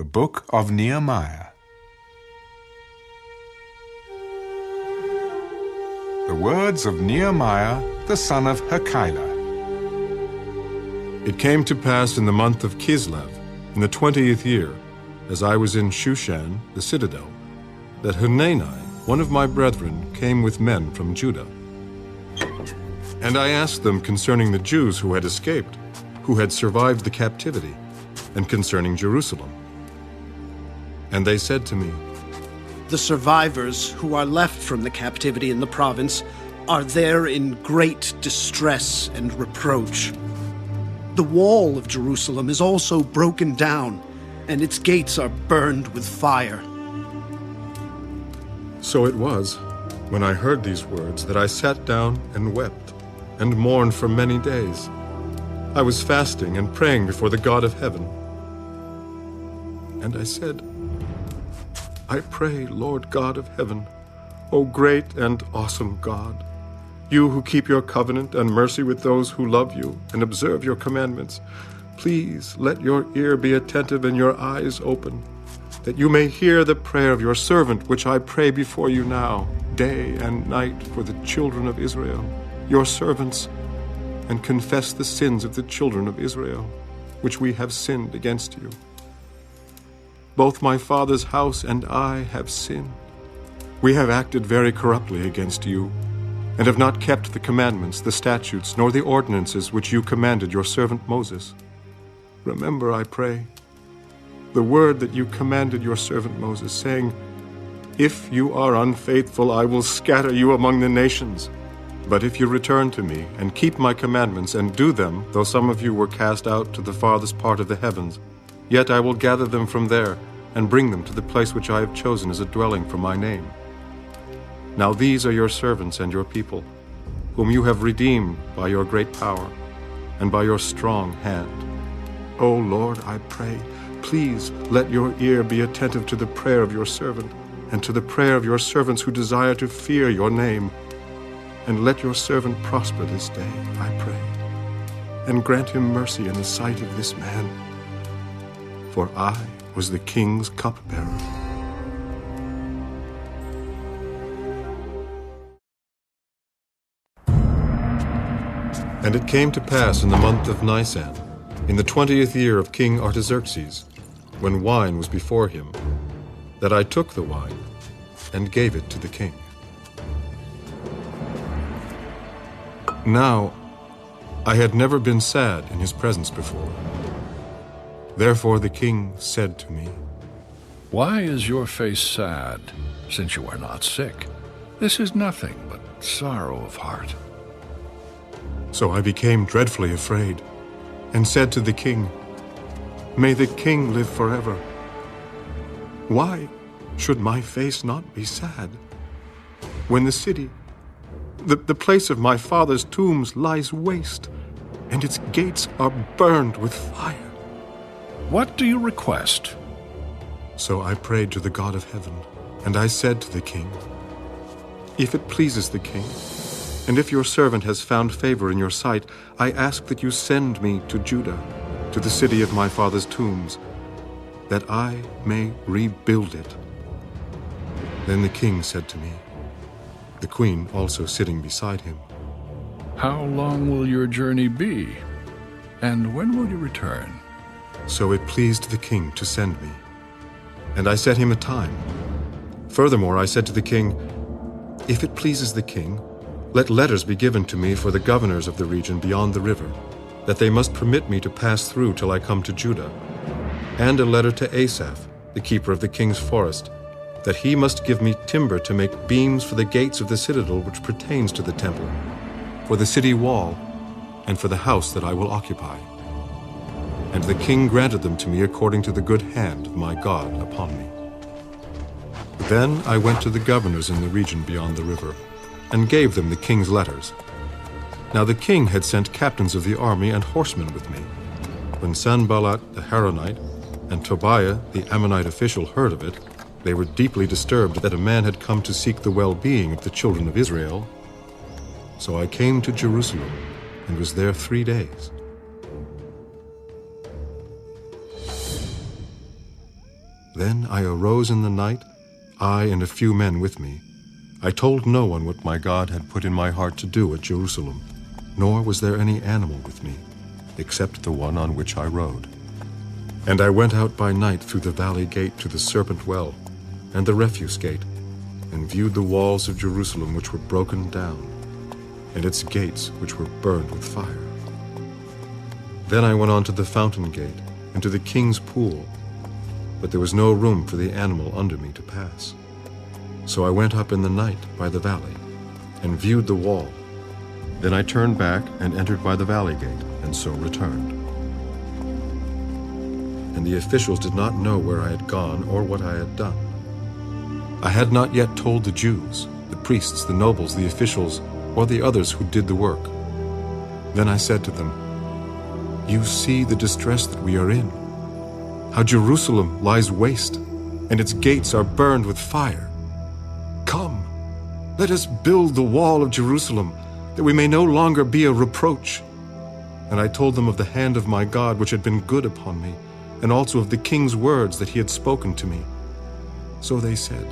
The Book of Nehemiah. The words of Nehemiah, the son of Hakkilah. It came to pass in the month of Kislev, in the 20th year, as I was in Shushan, the citadel, that Hanani, one of my brethren, came with men from Judah. And I asked them concerning the Jews who had escaped, who had survived the captivity, and concerning Jerusalem. And they said to me, "The survivors who are left from the captivity in the province are there in great distress and reproach. The wall of Jerusalem is also broken down, and its gates are burned with fire." So it was, when I heard these words, that I sat down and wept, and mourned for many days. I was fasting and praying before the God of heaven. And I said, "I pray, Lord God of heaven, O great and awesome God, you who keep your covenant and mercy with those who love you and observe your commandments, please let your ear be attentive and your eyes open, that you may hear the prayer of your servant, which I pray before you now, day and night, for the children of Israel, your servants, and confess the sins of the children of Israel, which we have sinned against you. Both my father's house and I have sinned. We have acted very corruptly against you, and have not kept the commandments, the statutes, nor the ordinances which you commanded your servant Moses. Remember, I pray, the word that you commanded your servant Moses, saying, 'If you are unfaithful, I will scatter you among the nations. But if you return to me and keep my commandments and do them, though some of you were cast out to the farthest part of the heavens, yet I will gather them from there and bring them to the place which I have chosen as a dwelling for my name.' Now these are your servants and your people, whom you have redeemed by your great power and by your strong hand. O Lord, I pray, please let your ear be attentive to the prayer of your servant and to the prayer of your servants who desire to fear your name. And let your servant prosper this day, I pray, and grant him mercy in the sight of this man. For I was the king's cupbearer." And it came to pass in the month of Nisan, in the 20th year of King Artaxerxes, when wine was before him, that I took the wine and gave it to the king. Now, I had never been sad in his presence before. Therefore the king said to me, "Why is your face sad, since you are not sick? This is nothing but sorrow of heart." So I became dreadfully afraid, and said to the king, "May the king live forever. Why should my face not be sad, when the city, the place of my father's tombs, lies waste, and its gates are burned with fire?" What do you request? So I prayed to the God of heaven, and I said to the king, "If it pleases the king, and if your servant has found favor in your sight, I ask that you send me to Judah, to the city of my father's tombs, that I may rebuild it." Then the king said to me, the queen also sitting beside him, How long will your journey be? And when will you return? So it pleased the king to send me, and I set him a time. Furthermore, I said to the king, "If it pleases the king, let letters be given to me for the governors of the region beyond the river, that they must permit me to pass through till I come to Judah, and a letter to Asaph, the keeper of the king's forest, that he must give me timber to make beams for the gates of the citadel which pertains to the temple, for the city wall, and for the house that I will occupy." And the king granted them to me according to the good hand of my God upon me. Then I went to the governors in the region beyond the river, and gave them the king's letters. Now the king had sent captains of the army and horsemen with me. When Sanballat the Haronite and Tobiah the Ammonite official heard of it, they were deeply disturbed that a man had come to seek the well-being of the children of Israel. So I came to Jerusalem and was there 3 days. Then I arose in the night, I and a few men with me. I told no one what my God had put in my heart to do at Jerusalem, nor was there any animal with me, except the one on which I rode. And I went out by night through the valley gate to the serpent well, and the refuse gate, and viewed the walls of Jerusalem which were broken down, and its gates which were burned with fire. Then I went on to the fountain gate, and to the king's pool, but there was no room for the animal under me to pass. So I went up in the night by the valley, and viewed the wall. Then I turned back and entered by the valley gate, and so returned. And the officials did not know where I had gone or what I had done. I had not yet told the Jews, the priests, the nobles, the officials, or the others who did the work. Then I said to them, "You see the distress that we are in, how Jerusalem lies waste, and its gates are burned with fire. Come, let us build the wall of Jerusalem, that we may no longer be a reproach." And I told them of the hand of my God which had been good upon me, and also of the king's words that he had spoken to me. So they said,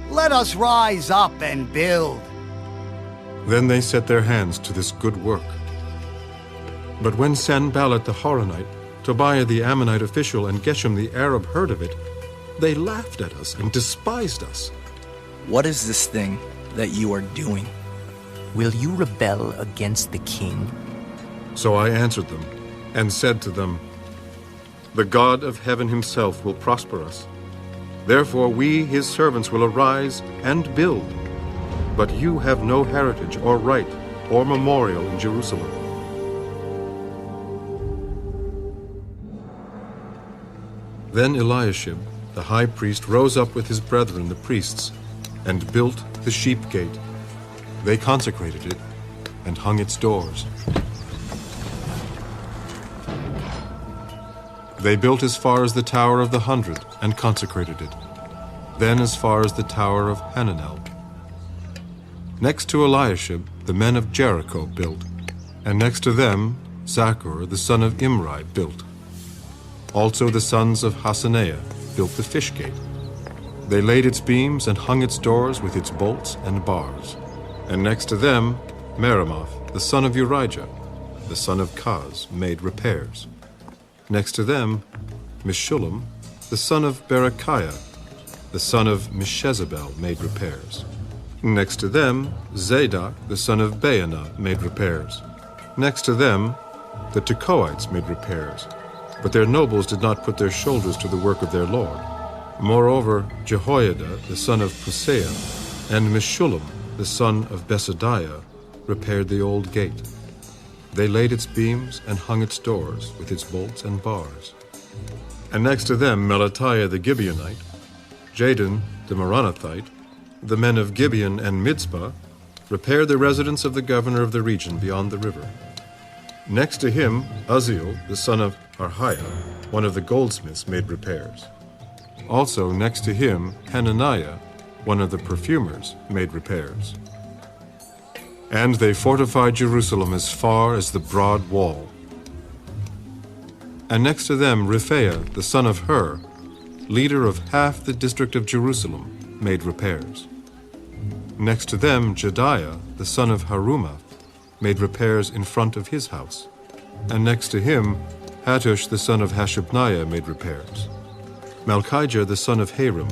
"Let us rise up and build." Then they set their hands to this good work. But when Sanballat the Horonite, Tobiah the Ammonite official, and Geshem the Arab heard of it, they laughed at us and despised us. "What is this thing that you are doing? Will you rebel against the king?" So I answered them and said to them, "The God of heaven himself will prosper us. Therefore we, his servants, will arise and build. But you have no heritage or right or memorial in Jerusalem." Then Eliashib, the high priest, rose up with his brethren the priests, and built the sheep gate. They consecrated it, and hung its doors. They built as far as the Tower of the 100, and consecrated it. Then as far as the Tower of Hananel. Next to Eliashib, the men of Jericho built, and next to them Zachor the son of Imri built. Also the sons of Hasaneah built the fish gate. They laid its beams and hung its doors with its bolts and bars. And next to them Meremoth the son of Urijah, the son of Kaz, made repairs. Next to them Meshullam the son of Berechiah, the son of Meshezabel, made repairs. Next to them Zadok the son of Baanah made repairs. Next to them the Tekoites made repairs, but their nobles did not put their shoulders to the work of their lord. Moreover, Jehoiada the son of Pusea and Meshullam the son of Besadiah repaired the old gate. They laid its beams and hung its doors with its bolts and bars. And next to them Melatiah the Gibeonite, Jadon the Meronothite, the men of Gibeon and Mizpah, repaired the residence of the governor of the region beyond the river. Next to him Uzziel the son of Harhiah, one of the goldsmiths, made repairs. Also next to him Hananiah, one of the perfumers, made repairs. And they fortified Jerusalem as far as the broad wall. And next to them Rephaiah the son of Hur, leader of half the district of Jerusalem, made repairs. Next to them Jediah the son of Harumaph made repairs in front of his house. And next to him Hattush the son of Hashabniah made repairs. Malchijah the son of Harim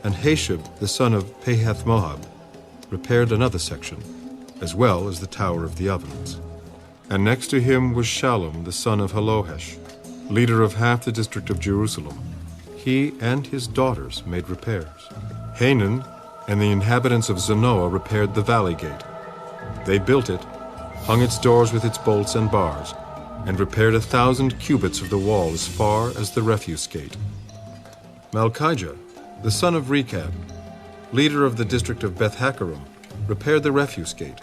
and Hashab the son of Pahath-Moab repaired another section, as well as the Tower of the Ovens. And next to him was Shallum the son of Halohesh, leader of half the district of Jerusalem. He and his daughters made repairs. Hanan and the inhabitants of Zanoah repaired the valley gate. They built it, hung its doors with its bolts and bars, and repaired 1,000 cubits of the wall as far as the refuse gate. Malchijah, the son of Rechab, leader of the district of Beth-Hakkerem, repaired the refuse gate.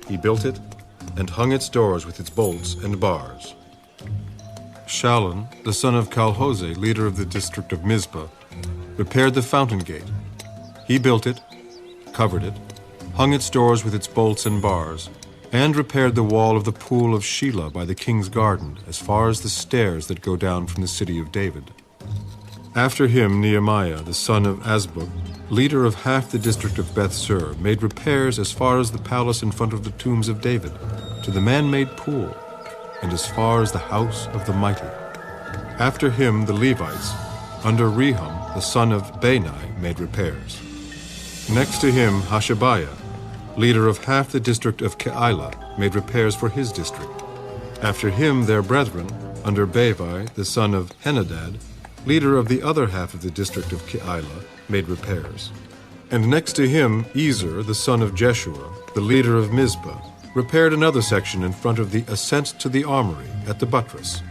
He built it and hung its doors with its bolts and bars. Shallun, the son of Calhose, leader of the district of Mizpah, repaired the fountain gate. He built it, covered it, hung its doors with its bolts and bars, and repaired the wall of the pool of Shelah by the king's garden as far as the stairs that go down from the city of David. After him, Nehemiah, the son of Azbuk, leader of half the district of Beth-sur, made repairs as far as the palace in front of the tombs of David, to the man-made pool, and as far as the house of the mighty. After him, the Levites, under Rehum, the son of Bani, made repairs. Next to him, Hashabiah, leader of half the district of Keilah, made repairs for his district. After him, their brethren, under Bavai, the son of Henadad, leader of the other half of the district of Keilah, made repairs. And next to him, Ezer, the son of Jeshua, the leader of Mizpah, repaired another section in front of the ascent to the armory at the buttress.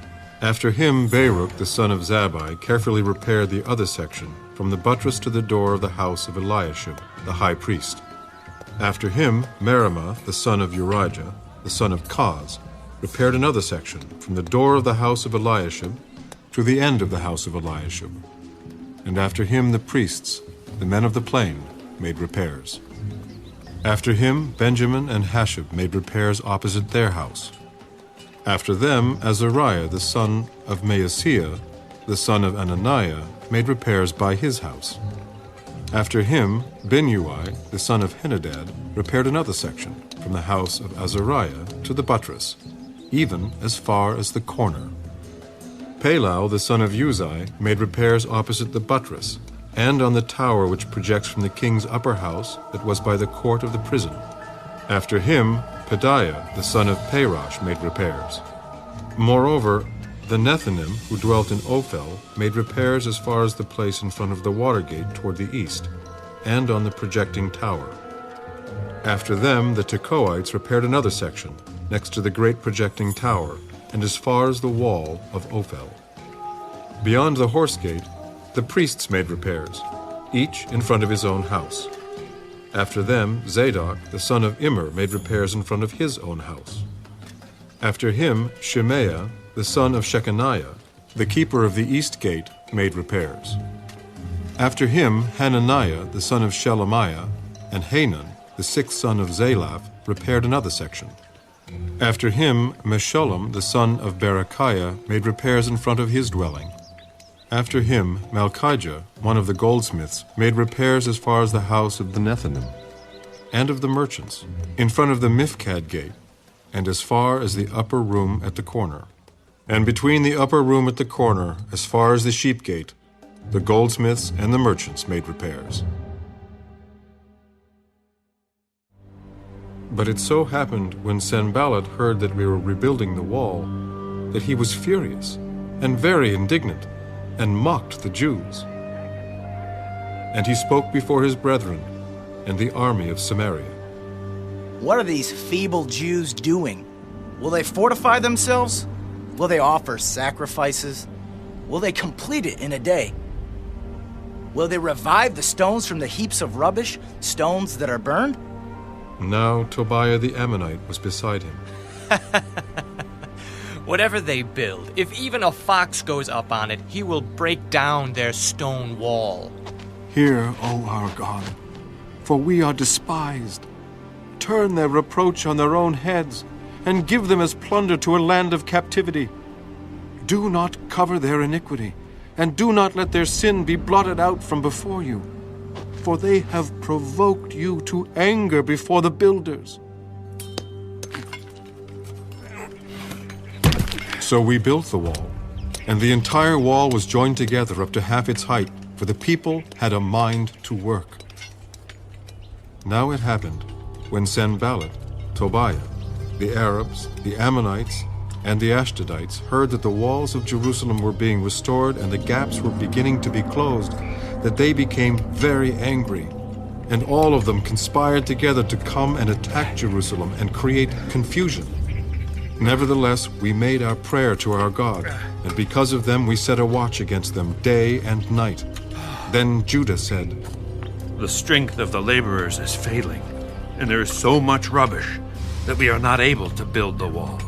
After him, Baruch, the son of Zabbai, carefully repaired the other section, from the buttress to the door of the house of Eliashib, the high priest. After him, Meremoth, the son of Urijah, the son of Koz, repaired another section, from the door of the house of Eliashib to the end of the house of Eliashib. And after him the priests, the men of the plain, made repairs. After him Benjamin and Hashab made repairs opposite their house. After them Azariah the son of Maaseiah, the son of Ananiah, made repairs by his house. After him Binnui, the son of Henadad, repaired another section, from the house of Azariah to the buttress, even as far as the corner. Palau, the son of Uzai, made repairs opposite the buttress, and on the tower which projects from the king's upper house that was by the court of the prison. After him, Pedaiah, the son of Parosh, made repairs. Moreover, the Nethinim, who dwelt in Ophel, made repairs as far as the place in front of the water gate toward the east, and on the projecting tower. After them, the Tekoites repaired another section, next to the great projecting tower, and as far as the wall of Ophel. Beyond the horse gate, the priests made repairs, each in front of his own house. After them, Zadok, the son of Immer, made repairs in front of his own house. After him, Shemaiah, the son of Shechaniah, the keeper of the east gate, made repairs. After him, Hananiah, the son of Shelemiah, and Hanan, the sixth son of Zalaph, repaired another section. After him, Meshullam, the son of Berechiah, made repairs in front of his dwelling. After him, Malchijah, one of the goldsmiths, made repairs as far as the house of the Nethinim, and of the merchants, in front of the Mifkad gate, and as far as the upper room at the corner. And between the upper room at the corner, as far as the sheep gate, the goldsmiths and the merchants made repairs. But it so happened, when Sanballat heard that we were rebuilding the wall, that he was furious and very indignant, and mocked the Jews. And he spoke before his brethren and the army of Samaria. What are these feeble Jews doing? Will they fortify themselves? Will they offer sacrifices? Will they complete it in a day? Will they revive the stones from the heaps of rubbish, stones that are burned? Now Tobiah the Ammonite was beside him. Whatever they build, if even a fox goes up on it, he will break down their stone wall. Hear, O our God, for we are despised. Turn their reproach on their own heads, and give them as plunder to a land of captivity. Do not cover their iniquity, and do not let their sin be blotted out from before you. For they have provoked you to anger before the builders. So we built the wall, and the entire wall was joined together up to half its height, for the people had a mind to work. Now it happened, when Sanballat, Tobiah, the Arabs, the Ammonites, and the Ashdodites heard that the walls of Jerusalem were being restored and the gaps were beginning to be closed, that they became very angry, and all of them conspired together to come and attack Jerusalem and create confusion. Nevertheless, we made our prayer to our God, and because of them we set a watch against them day and night. Then Judah said, The strength of the laborers is failing, and there is so much rubbish that we are not able to build the wall.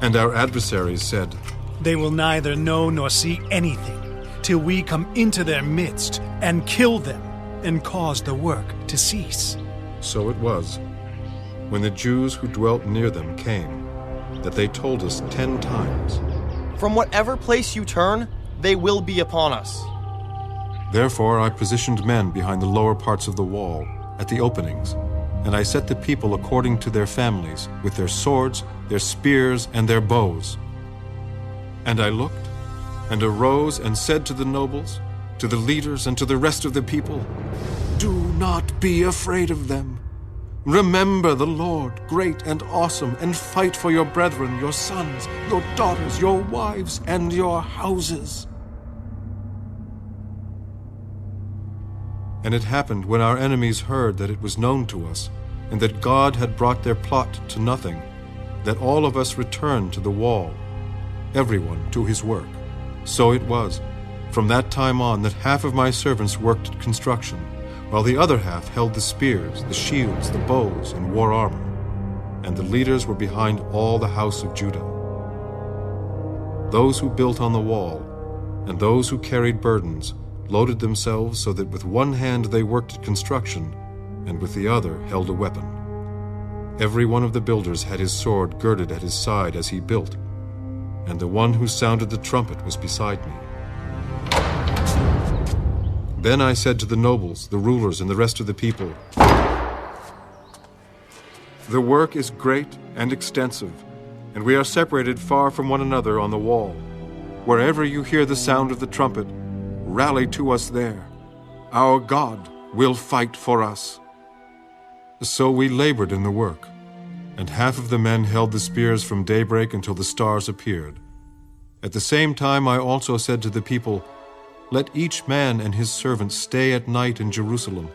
And our adversaries said, They will neither know nor see anything till we come into their midst and kill them and cause the work to cease. So it was, when the Jews who dwelt near them came, that they told us 10 times, From whatever place you turn, they will be upon us. Therefore I positioned men behind the lower parts of the wall, at the openings, and I set the people according to their families, with their swords, their spears, and their bows. And I looked, and arose and said to the nobles, to the leaders, and to the rest of the people, "Do not be afraid of them. Remember the Lord, great and awesome, and fight for your brethren, your sons, your daughters, your wives, and your houses." And it happened when our enemies heard that it was known to us, and that God had brought their plot to nothing, that all of us returned to the wall, everyone to his work. So it was, from that time on, that half of my servants worked at construction, while the other half held the spears, the shields, the bows, and wore armor, and the leaders were behind all the house of Judah. Those who built on the wall, and those who carried burdens, loaded themselves so that with one hand they worked at construction, and with the other held a weapon. Every one of the builders had his sword girded at his side as he built, and the one who sounded the trumpet was beside me. Then I said to the nobles, the rulers, and the rest of the people, "The work is great and extensive, and we are separated far from one another on the wall. Wherever you hear the sound of the trumpet, rally to us there. Our God will fight for us." So we labored in the work, and half of the men held the spears from daybreak until the stars appeared. At the same time I also said to the people, "Let each man and his servant stay at night in Jerusalem,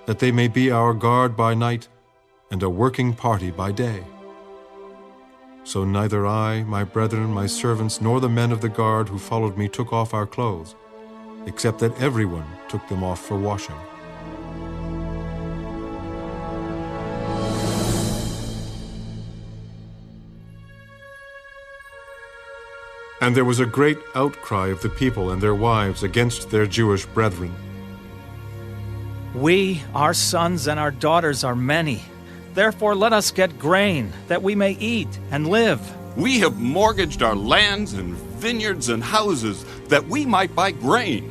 that they may be our guard by night and a working party by day." So neither I, my brethren, my servants, nor the men of the guard who followed me took off our clothes, except that everyone took them off for washing. And there was a great outcry of the people and their wives against their Jewish brethren. "We, our sons and our daughters, are many. Therefore let us get grain, that we may eat and live. We have mortgaged our lands and vineyards and houses, that we might buy grain,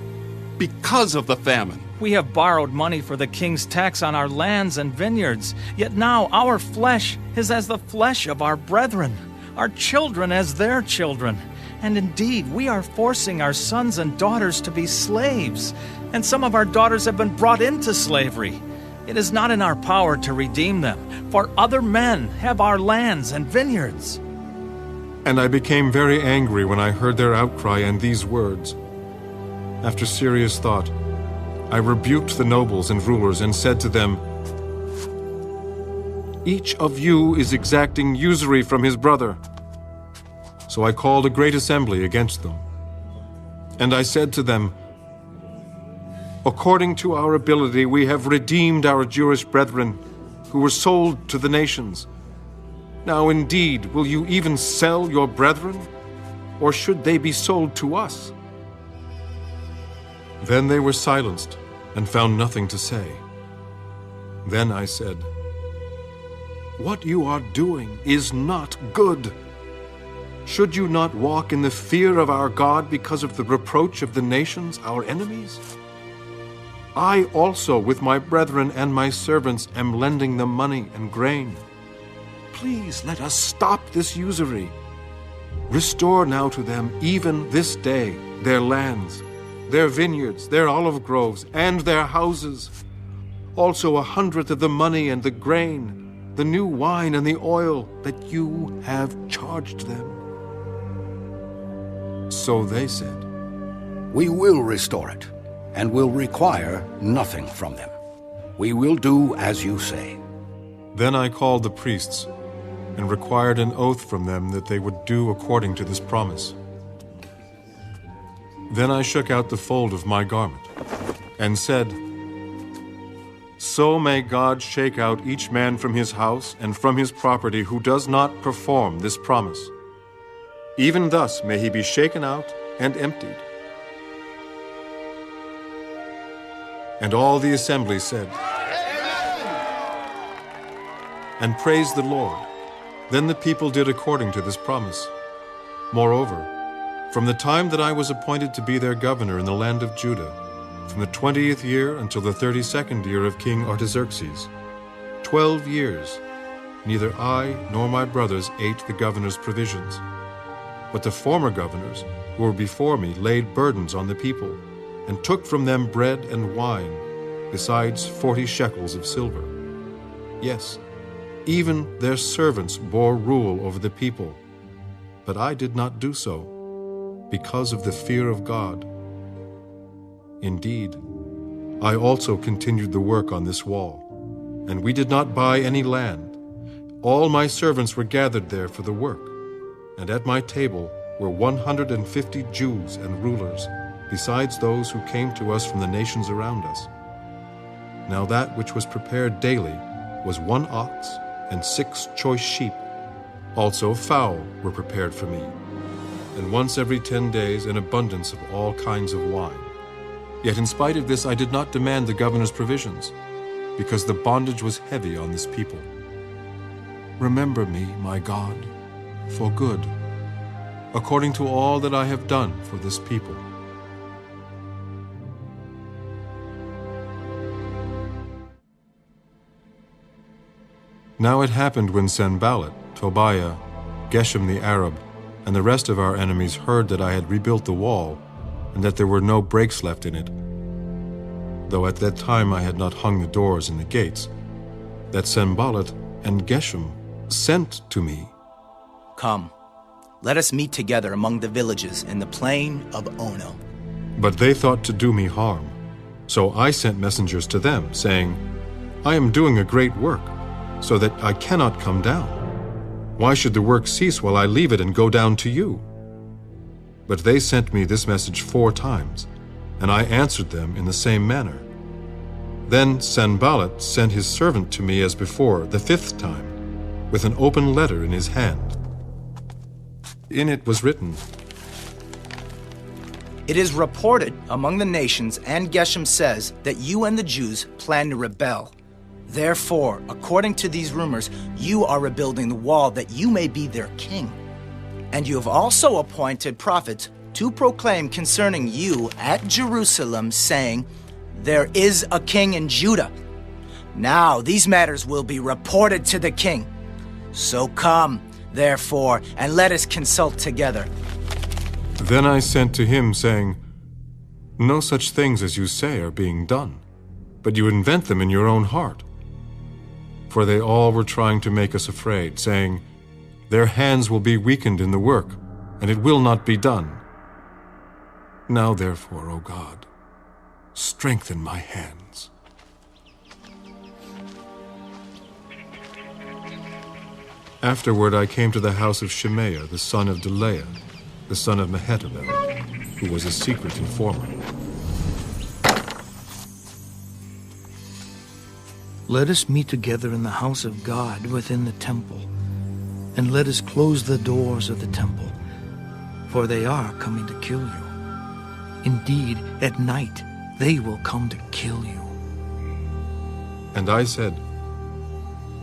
because of the famine. We have borrowed money for the king's tax on our lands and vineyards, yet now our flesh is as the flesh of our brethren, our children as their children. And indeed, we are forcing our sons and daughters to be slaves, and some of our daughters have been brought into slavery. It is not in our power to redeem them, for other men have our lands and vineyards." And I became very angry when I heard their outcry and these words. After serious thought, I rebuked the nobles and rulers and said to them, "Each of you is exacting usury from his brother." So I called a great assembly against them. And I said to them, "According to our ability, we have redeemed our Jewish brethren who were sold to the nations. Now indeed, will you even sell your brethren, or should they be sold to us?" Then they were silenced and found nothing to say. Then I said, "What you are doing is not good. Should you not walk in the fear of our God because of the reproach of the nations, our enemies? I also, with my brethren and my servants, am lending them money and grain. Please let us stop this usury. Restore now to them, even this day, their lands, their vineyards, their olive groves, and their houses. Also 100th of the money and the grain, the new wine and the oil that you have charged them." So they said, "We will restore it, and will require nothing from them. We will do as you say." Then I called the priests and required an oath from them that they would do according to this promise. Then I shook out the fold of my garment and said, "So may God shake out each man from his house and from his property who does not perform this promise. Even thus may he be shaken out and emptied." And all the assembly said, and praised the Lord. Then the people did according to this promise. Moreover, From the time that I was appointed to be their governor in the land of Judah, from the 20th year until the 32nd year of King Artaxerxes, 12 years, neither I nor my brothers ate the governor's provisions. But the former governors who were before me laid burdens on the people, and took from them bread and wine, besides 40 shekels of silver. Yes, even their servants bore rule over the people, but I did not do so, because of the fear of God. Indeed, I also continued the work on this wall, and we did not buy any land. All my servants were gathered there for the work, and at my table were 150 Jews and rulers, besides those who came to us from the nations around us. Now that which was prepared daily was 1 ox and 6 choice sheep. Also fowl were prepared for me, and once every 10 days an abundance of all kinds of wine. Yet in spite of this I did not demand the governor's provisions, because the bondage was heavy on this people. Remember me, my God, for good, according to all that I have done for this people. Now it happened when Sanballat, Tobiah, Geshem the Arab, and the rest of our enemies heard that I had rebuilt the wall, and that there were no breaks left in it, though at that time I had not hung the doors and the gates, that Sanballat and Geshem sent to me, Come, let us meet together among the villages in the plain of Ono. But they thought to do me harm. So I sent messengers to them, saying, I am doing a great work, so that I cannot come down. Why should the work cease while I leave it and go down to you? But they sent me this message 4 times, and I answered them in the same manner. Then Sanballat sent his servant to me as before, the 5th time, with an open letter in his hand. In it was written, It is reported among the nations, and Geshem says, that you and the Jews plan to rebel. Therefore, according to these rumors, you are rebuilding the wall that you may be their king. And you have also appointed prophets to proclaim concerning you at Jerusalem, saying, There is a king in Judah. Now these matters will be reported to the king. So come, therefore, and let us consult together. Then I sent to him, saying, No such things as you say are being done, but you invent them in your own heart. For they all were trying to make us afraid, saying, Their hands will be weakened in the work, and it will not be done. Now therefore, O God, strengthen my hands. Afterward I came to the house of Shemaiah, the son of Delaiah, the son of Mehetabel, who was a secret informer. Let us meet together in the house of God within the temple, and let us close the doors of the temple, for they are coming to kill you. Indeed, at night they will come to kill you. And I said,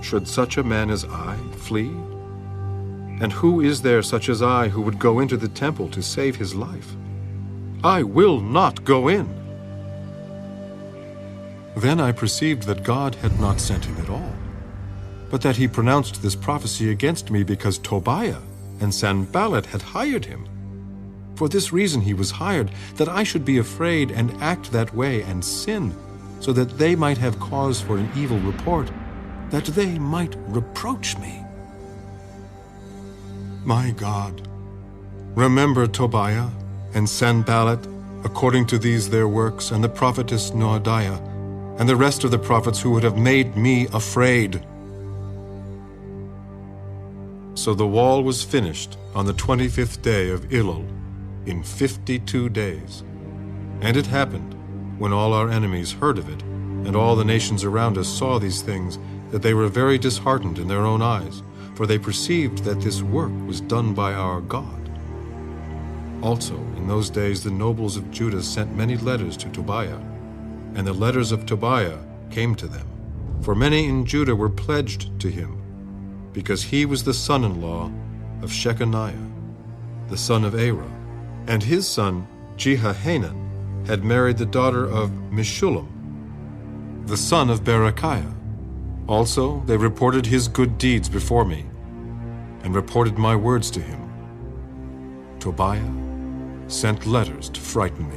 Should such a man as I flee? And who is there such as I who would go into the temple to save his life? I will not go in. Then I perceived that God had not sent him at all, but that he pronounced this prophecy against me because Tobiah and Sanballat had hired him. For this reason he was hired, that I should be afraid and act that way and sin, so that they might have cause for an evil report, that they might reproach me. My God, remember Tobiah and Sanballat, according to these their works, and the prophetess Noadiah, and the rest of the prophets who would have made me afraid. So the wall was finished on the 25th day of Elul, in 52 days. And it happened, when all our enemies heard of it, and all the nations around us saw these things, that they were very disheartened in their own eyes, for they perceived that this work was done by our God. Also, in those days the nobles of Judah sent many letters to Tobiah, and the letters of Tobiah came to them. For many in Judah were pledged to him, because he was the son-in-law of Shechaniah, the son of Arah, And his son Jehohanan had married the daughter of Meshullam, the son of Berechiah. Also they reported his good deeds before me, and reported my words to him. Tobiah sent letters to frighten me.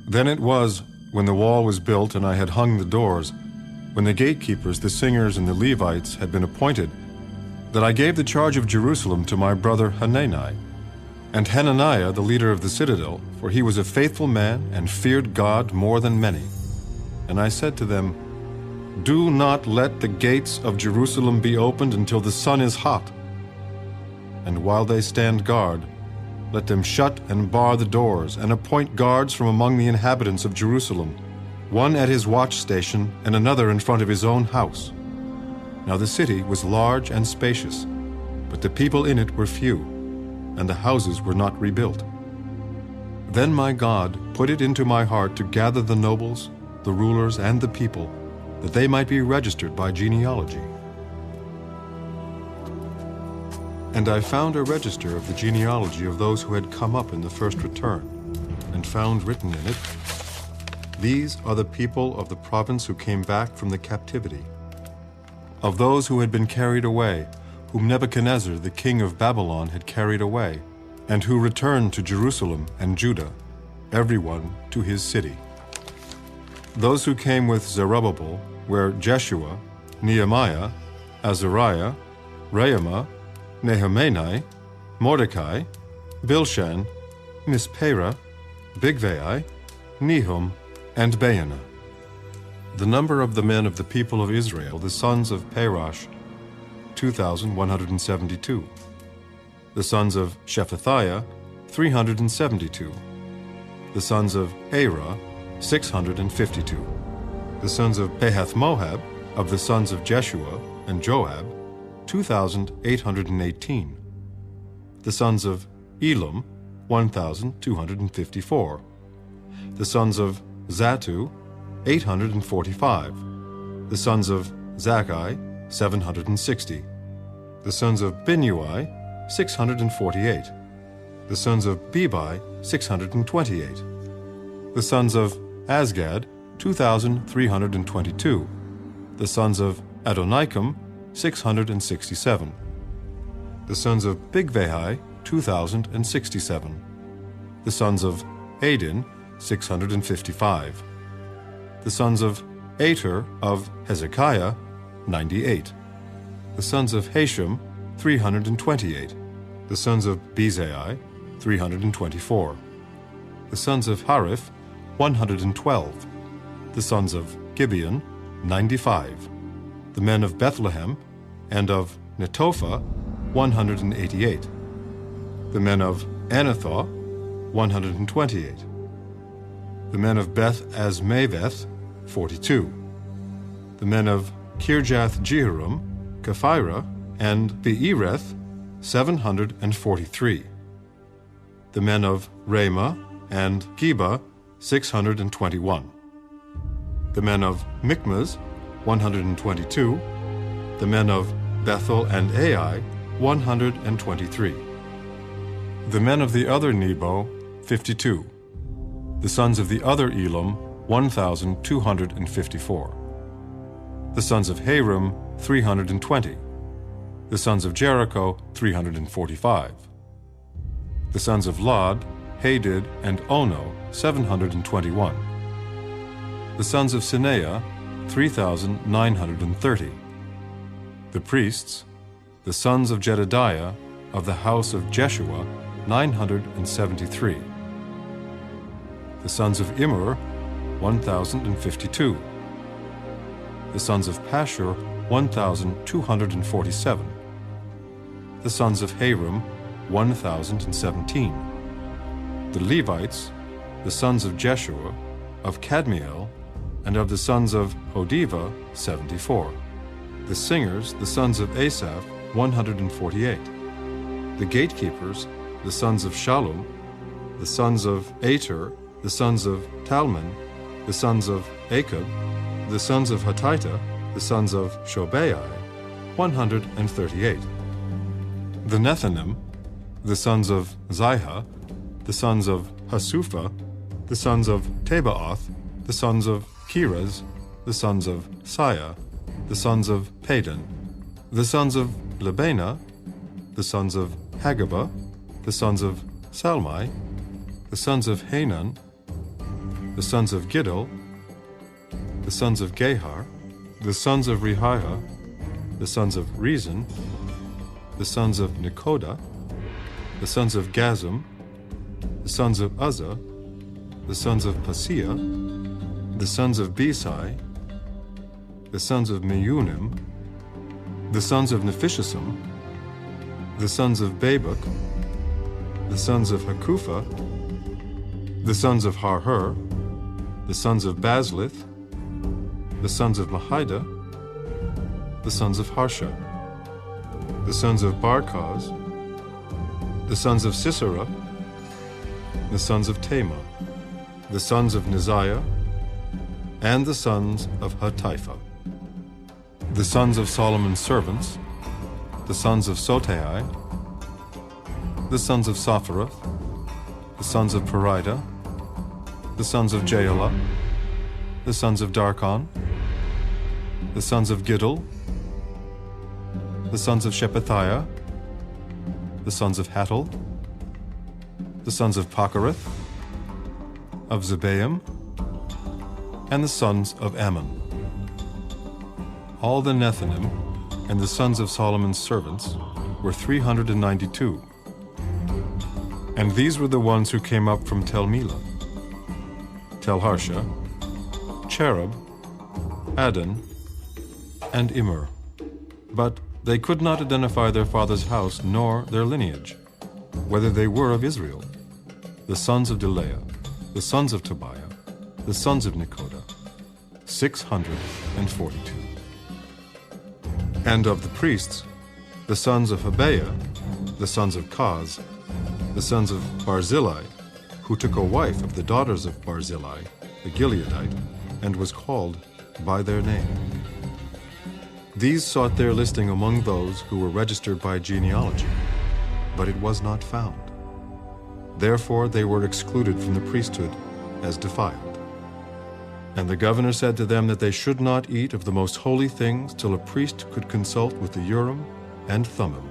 Then it was, when the wall was built and I had hung the doors, when the gatekeepers, the singers, and the Levites had been appointed, that I gave the charge of Jerusalem to my brother Hanani, and Hananiah, the leader of the citadel, for he was a faithful man and feared God more than many. And I said to them, Do not let the gates of Jerusalem be opened until the sun is hot. And while they stand guard, let them shut and bar the doors, and appoint guards from among the inhabitants of Jerusalem, one at his watch station and another in front of his own house. Now the city was large and spacious, but the people in it were few, and the houses were not rebuilt. Then my God put it into my heart to gather the nobles, the rulers, and the people, that they might be registered by genealogy. And I found a register of the genealogy of those who had come up in the first return, and found written in it, These are the people of the province who came back from the captivity, of those who had been carried away, whom Nebuchadnezzar the king of Babylon had carried away, and who returned to Jerusalem and Judah, everyone to his city. Those who came with Zerubbabel were Jeshua, Nehemiah, Azariah, Raamah, Nehemiah, Mordecai, Bilshan, Mispera, Bigvai, Nehum, and Baanah. The number of the men of the people of Israel, the sons of Parosh, 2,172. The sons of Shephatiah, 372. The sons of Arah, 652. The sons of Pahath-Moab, of the sons of Jeshua and Joab, 2,818. The sons of Elam, 1,254. The sons of Zatu, 845. The sons of Zakkai, 760. The sons of Binnui, 648. The sons of Bebai, 628. The sons of Azgad, 2,322. The sons of Adonikam, 667. The sons of Bigvai, 2,067. The sons of Adin, 655. The sons of Ater of Hezekiah, 98. The sons of Hashem, 328. The sons of Bezai, 324. The sons of Hariph, 112. The sons of Gibeon, 95. The men of Bethlehem and of Netophah, 188. The men of Anathoth, 128. The men of Beth Azmaveth, 42. The men of Kirjath-Jearim, Kephirah, and Beereth, 743. The men of Ramah and Geba, 621. The men of Michmas, 122. The men of Bethel and Ai, 123. The men of the other Nebo, 52. The sons of the other Elam, 1,254. The sons of Harim, 320. The sons of Jericho, 345. The sons of Lod, Hadid, and Ono, 721. The sons of Sineah, 3,930. The priests, the sons of Jedediah, of the house of Jeshua, 973. The sons of Immer, 1,052. The sons of Pashur, 1,247. The sons of Harim, 1,017. The Levites, the sons of Jeshua, of Kadmiel, and of the sons of Hodiva, 74. The singers, the sons of Asaph, 148. The gatekeepers, the sons of Shallum, the sons of Ater, the sons of Talmon, the sons of Akub, the sons of Hatita, the sons of Shobai, 138. The Nethinim, the sons of Ziha, the sons of Hasupha, the sons of Tabaoth, the sons of Kiraz, the sons of Saya, the sons of Padan, the sons of Lebana, the sons of Hagabah, the sons of Salmai, the sons of Hanan, the sons of Giddel, the sons of Gehar, the sons of Rehiah, the sons of Rezin, the sons of Nekoda, the sons of Gazam, the sons of Uzzah, the sons of Paseah, the sons of Besai, the sons of Meunim, the sons of Nephishesim, the sons of Babuk, the sons of Hakupha, the sons of Harhur, the sons of Baslith, the sons of Mahida, the sons of Harsha, the sons of Barkaz, the sons of Sisera, the sons of Tamar, the sons of Neziah, and the sons of Hatipha, the sons of Solomon's servants, the sons of Sotai, the sons of Sapphirath, the sons of Perida, the sons of Jaala, the sons of Darkon, the sons of Giddel, the sons of Shephatiah, the sons of Hattil, the sons of Pachereth, of Zebaim, and the sons of Ammon. All the Nethinim and the sons of Solomon's servants were 392. And these were the ones who came up from Tel Melah, Tel Harsha, Cherub, Adon, and Immer. But they could not identify their father's house nor their lineage, whether they were of Israel. The sons of Delaiah, the sons of Tobiah, the sons of Nekoda, 642. And of the priests, the sons of Habiah, the sons of Kaz, the sons of Barzillai, who took a wife of the daughters of Barzillai, the Gileadite, and was called by their name. These sought their listing among those who were registered by genealogy, but it was not found. Therefore they were excluded from the priesthood as defiled. And the governor said to them that they should not eat of the most holy things till a priest could consult with the Urim and Thummim.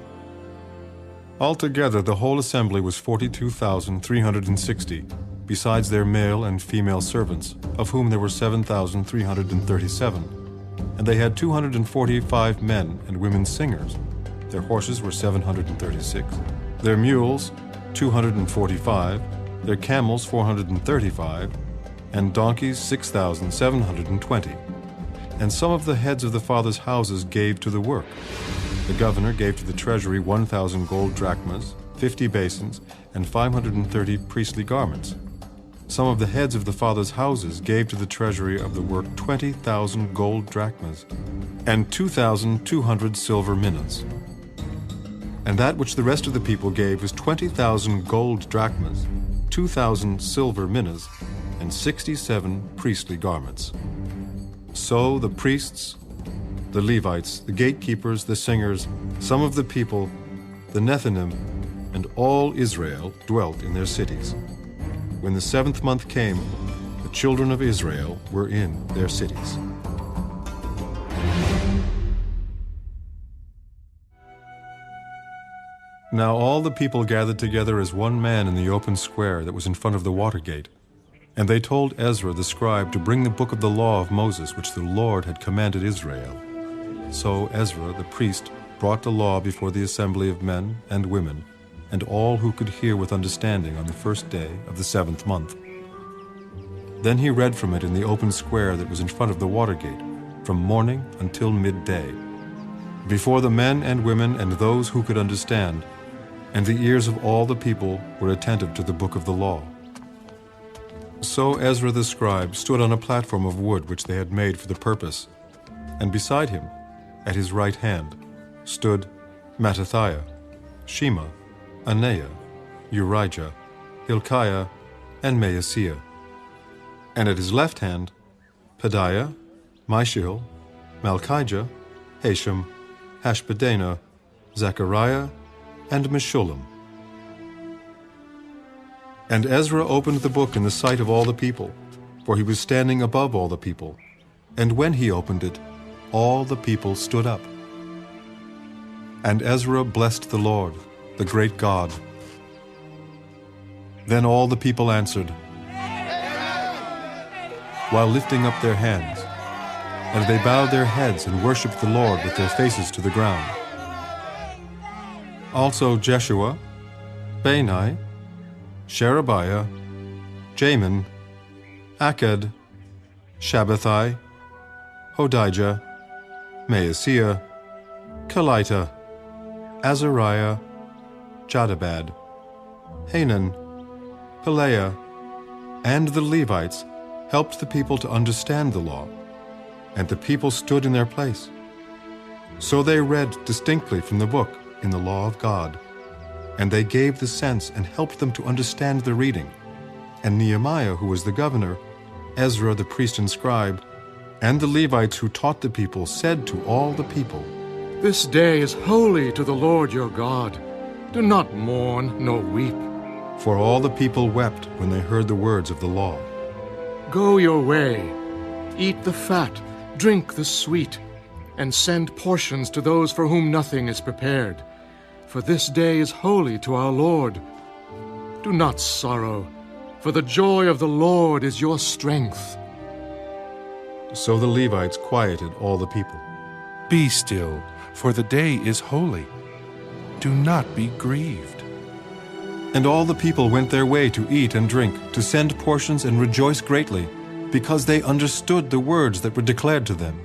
Altogether the whole assembly was 42,360, besides their male and female servants, of whom there were 7,337. And they had 245 men and women singers. Their horses were 736, their mules 245, their camels 435, and donkeys 6,720. And some of the heads of the fathers' houses gave to the work. The governor gave to the treasury 1,000 gold drachmas, 50 basins, and 530 priestly garments. Some of the heads of the fathers' houses gave to the treasury of the work 20,000 gold drachmas, and 2,200 silver minas. And that which the rest of the people gave was 20,000 gold drachmas, 2,000 silver minas, and 67 priestly garments. So the priests, the Levites, the gatekeepers, the singers, some of the people, the Nethinim, and all Israel dwelt in their cities. When the 7th month came, the children of Israel were in their cities. Now all the people gathered together as one man in the open square that was in front of the water gate. And they told Ezra the scribe to bring the book of the law of Moses, which the Lord had commanded Israel. So Ezra the priest brought the law before the assembly of men and women, and all who could hear with understanding on the first day of the 7th month. Then he read from it in the open square that was in front of the water gate, from morning until midday, before the men and women and those who could understand, and the ears of all the people were attentive to the book of the law. So Ezra the scribe stood on a platform of wood which they had made for the purpose, and beside him, at his right hand, stood Mattithiah, Shema, Anaiah, Urijah, Hilkiah, and Maaseiah. And at his left hand, Pedaiah, Mishael, Malchijah, Hashem, Hashbaddanah, Zechariah, and Meshullam. And Ezra opened the book in the sight of all the people, for he was standing above all the people. And when he opened it, all the people stood up. And Ezra blessed the Lord, the great God. Then all the people answered, while lifting up their hands, and they bowed their heads and worshipped the Lord with their faces to the ground. Also Jeshua, Bani, Sherebiah, Jamin, Akkad, Shabbathai, Hodijah, Maaseiah, Kelita, Azariah, Jadabad, Hanan, Pelaiah, and the Levites helped the people to understand the law, and the people stood in their place. So they read distinctly from the book in the law of God, and they gave the sense and helped them to understand the reading. And Nehemiah, who was the governor, Ezra the priest and scribe, and the Levites who taught the people said to all the people, This day is holy to the Lord your God. Do not mourn nor weep. For all the people wept when they heard the words of the law. Go your way, eat the fat, drink the sweet, and send portions to those for whom nothing is prepared. For this day is holy to our Lord. Do not sorrow, for the joy of the Lord is your strength. So the Levites quieted all the people. Be still, for the day is holy. Do not be grieved. And all the people went their way to eat and drink, to send portions and rejoice greatly, because they understood the words that were declared to them.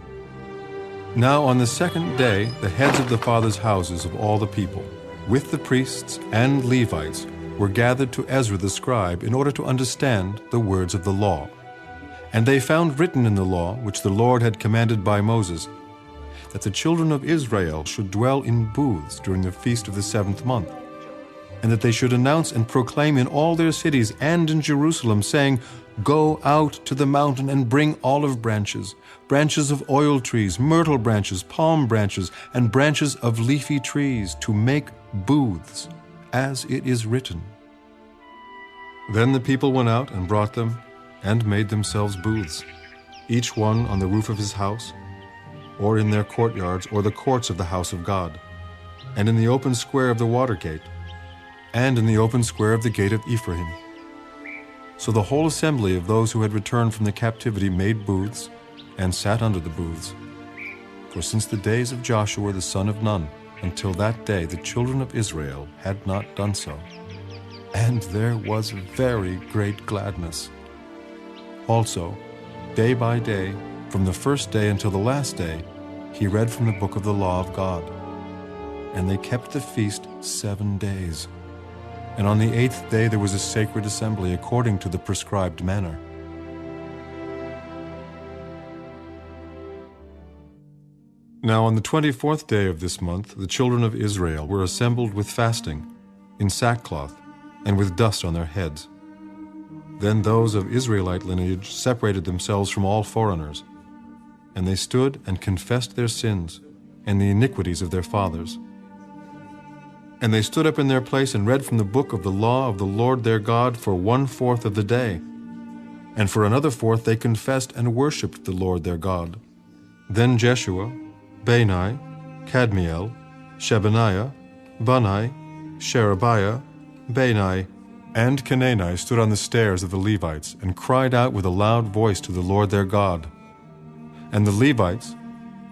Now on the second day the heads of the fathers' houses of all the people, with the priests and Levites, were gathered to Ezra the scribe in order to understand the words of the law. And they found written in the law, which the Lord had commanded by Moses, that the children of Israel should dwell in booths during the feast of the 7th month, and that they should announce and proclaim in all their cities and in Jerusalem, saying, Go out to the mountain and bring olive branches, branches of oil trees, myrtle branches, palm branches, and branches of leafy trees, to make booths, as it is written. Then the people went out and brought them, and made themselves booths, each one on the roof of his house, or in their courtyards, or the courts of the house of God, and in the open square of the water gate, and in the open square of the gate of Ephraim. So the whole assembly of those who had returned from the captivity made booths, and sat under the booths. For since the days of Joshua the son of Nun, until that day the children of Israel had not done so. And there was very great gladness. Also, day by day, from the first day until the last day, he read from the book of the law of God. And they kept the feast 7 days. And on the 8th day there was a sacred assembly according to the prescribed manner. Now on the 24th day of this month the children of Israel were assembled with fasting, in sackcloth, and with dust on their heads. Then those of Israelite lineage separated themselves from all foreigners, and they stood and confessed their sins and the iniquities of their fathers. And they stood up in their place and read from the book of the law of the Lord their God for 1/4 of the day. And for another 1/4 they confessed and worshipped the Lord their God. Then Jeshua, Bani, Kadmiel, Shebaniah, Bunni, Sherebiah, Bani, and Canaani stood on the stairs of the Levites and cried out with a loud voice to the Lord their God. And the Levites,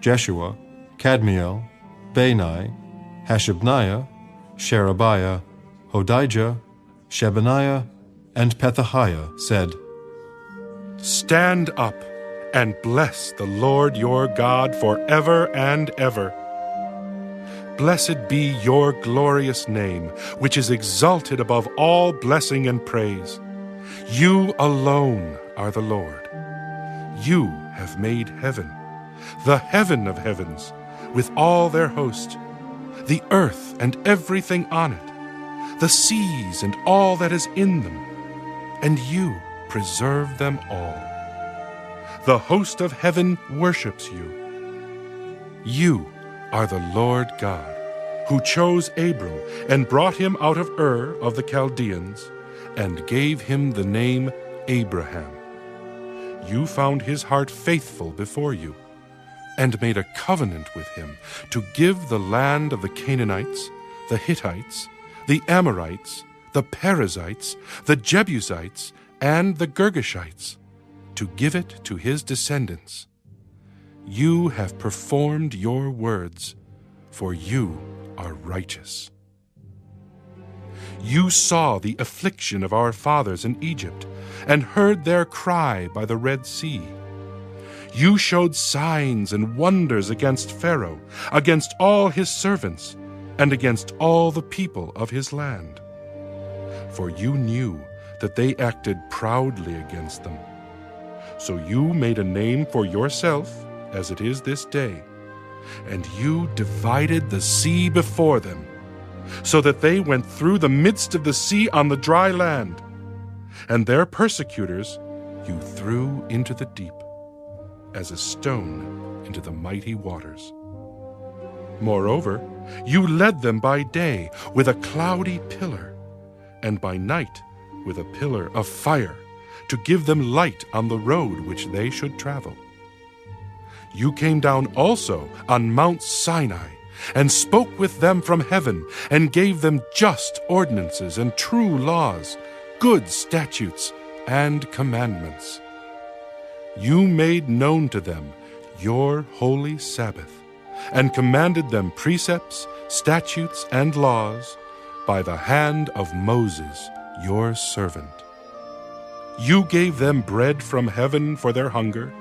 Jeshua, Kadmiel, Bani, Hashabniah, Sherebiah, Hodijah, Shebaniah, and Pethahiah said, Stand up and bless the Lord your God forever and ever. Blessed be your glorious name, which is exalted above all blessing and praise. You alone are the Lord. You have made heaven, the heaven of heavens, with all their host, the earth and everything on it, the seas and all that is in them, and you preserve them all. The host of heaven worships you. You are the Lord God, who chose Abram and brought him out of Ur of the Chaldeans, and gave him the name Abraham. You found his heart faithful before you, and made a covenant with him to give the land of the Canaanites, the Hittites, the Amorites, the Perizzites, the Jebusites, and the Girgashites, to give it to his descendants. You have performed your words, for you are righteous. You saw the affliction of our fathers in Egypt, and heard their cry by the Red Sea. You showed signs and wonders against Pharaoh, against all his servants, and against all the people of his land. For you knew that they acted proudly against them. So you made a name for yourself, as it is this day, and you divided the sea before them, so that they went through the midst of the sea on the dry land, and their persecutors you threw into the deep, as a stone into the mighty waters. Moreover, you led them by day with a cloudy pillar, and by night with a pillar of fire, to give them light on the road which they should travel. You came down also on Mount Sinai, and spoke with them from heaven, and gave them just ordinances and true laws, good statutes and commandments. You made known to them your holy Sabbath, and commanded them precepts, statutes, and laws by the hand of Moses, your servant. You gave them bread from heaven for their hunger,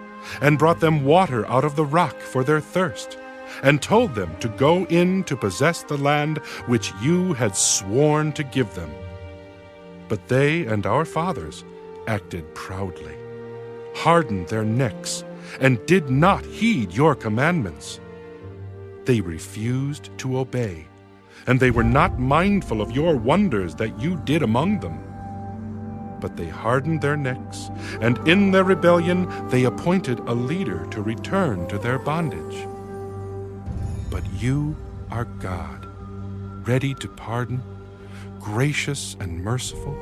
and brought them water out of the rock for their thirst, and told them to go in to possess the land which you had sworn to give them. But they and our fathers acted proudly, hardened their necks, and did not heed your commandments. They refused to obey, and they were not mindful of your wonders that you did among them. But they hardened their necks, and in their rebellion they appointed a leader to return to their bondage. But you are God, ready to pardon, gracious and merciful,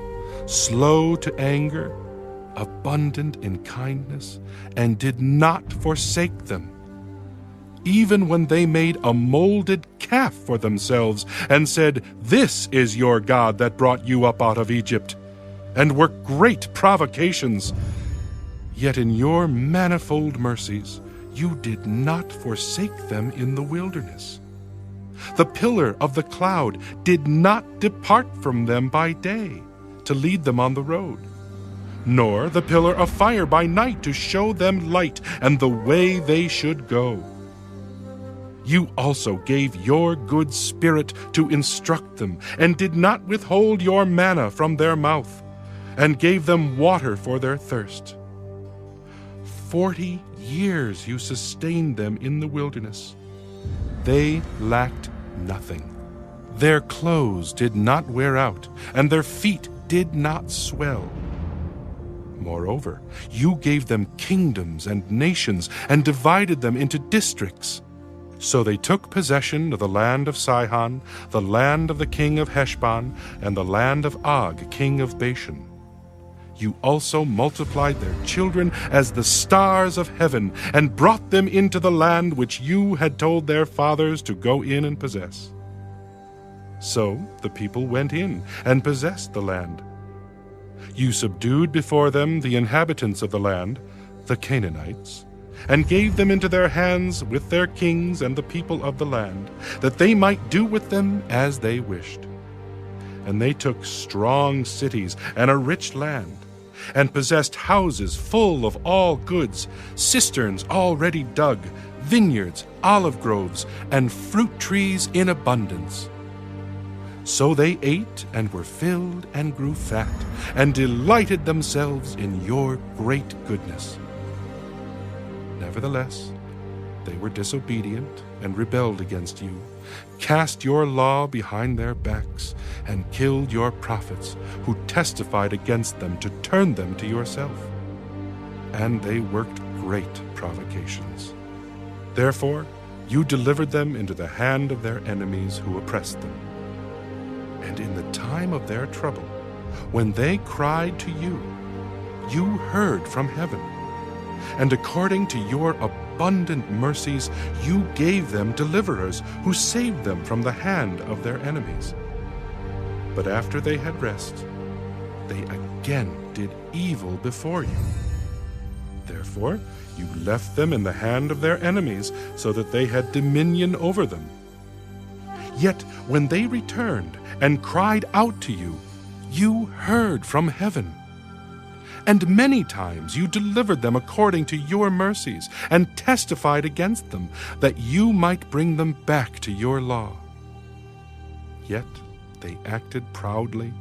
slow to anger, abundant in kindness, and did not forsake them, even when they made a molded calf for themselves, and said, "This is your God that brought you up out of Egypt," and worked great provocations. Yet in your manifold mercies you did not forsake them in the wilderness. The pillar of the cloud did not depart from them by day, to lead them on the road, nor the pillar of fire by night to show them light and the way they should go. You also gave your good spirit to instruct them, and did not withhold your manna from their mouth, and gave them water for their thirst. 40 years you sustained them in the wilderness. They lacked nothing. Their clothes did not wear out, and their feet did not swell. Moreover, you gave them kingdoms and nations, and divided them into districts. So they took possession of the land of Sihon, the land of the king of Heshbon, and the land of Og, king of Bashan. You also multiplied their children as the stars of heaven, and brought them into the land which you had told their fathers to go in and possess. So the people went in and possessed the land. You subdued before them the inhabitants of the land, the Canaanites, and gave them into their hands with their kings and the people of the land, that they might do with them as they wished. And they took strong cities and a rich land, and possessed houses full of all goods, cisterns already dug, vineyards, olive groves, and fruit trees in abundance. So they ate and were filled and grew fat, and delighted themselves in your great goodness. Nevertheless, they were disobedient and rebelled against you, cast your law behind their backs, and killed your prophets, who testified against them to turn them to yourself. And they worked great provocations. Therefore, you delivered them into the hand of their enemies who oppressed them. And in the time of their trouble, when they cried to you, you heard from heaven. And according to your abundant mercies, you gave them deliverers who saved them from the hand of their enemies. But after they had rest, they again did evil before you. Therefore, you left them in the hand of their enemies, so that they had dominion over them. Yet when they returned and cried out to you, you heard from heaven. And many times you delivered them according to your mercies, and testified against them, that you might bring them back to your law. Yet they acted proudly,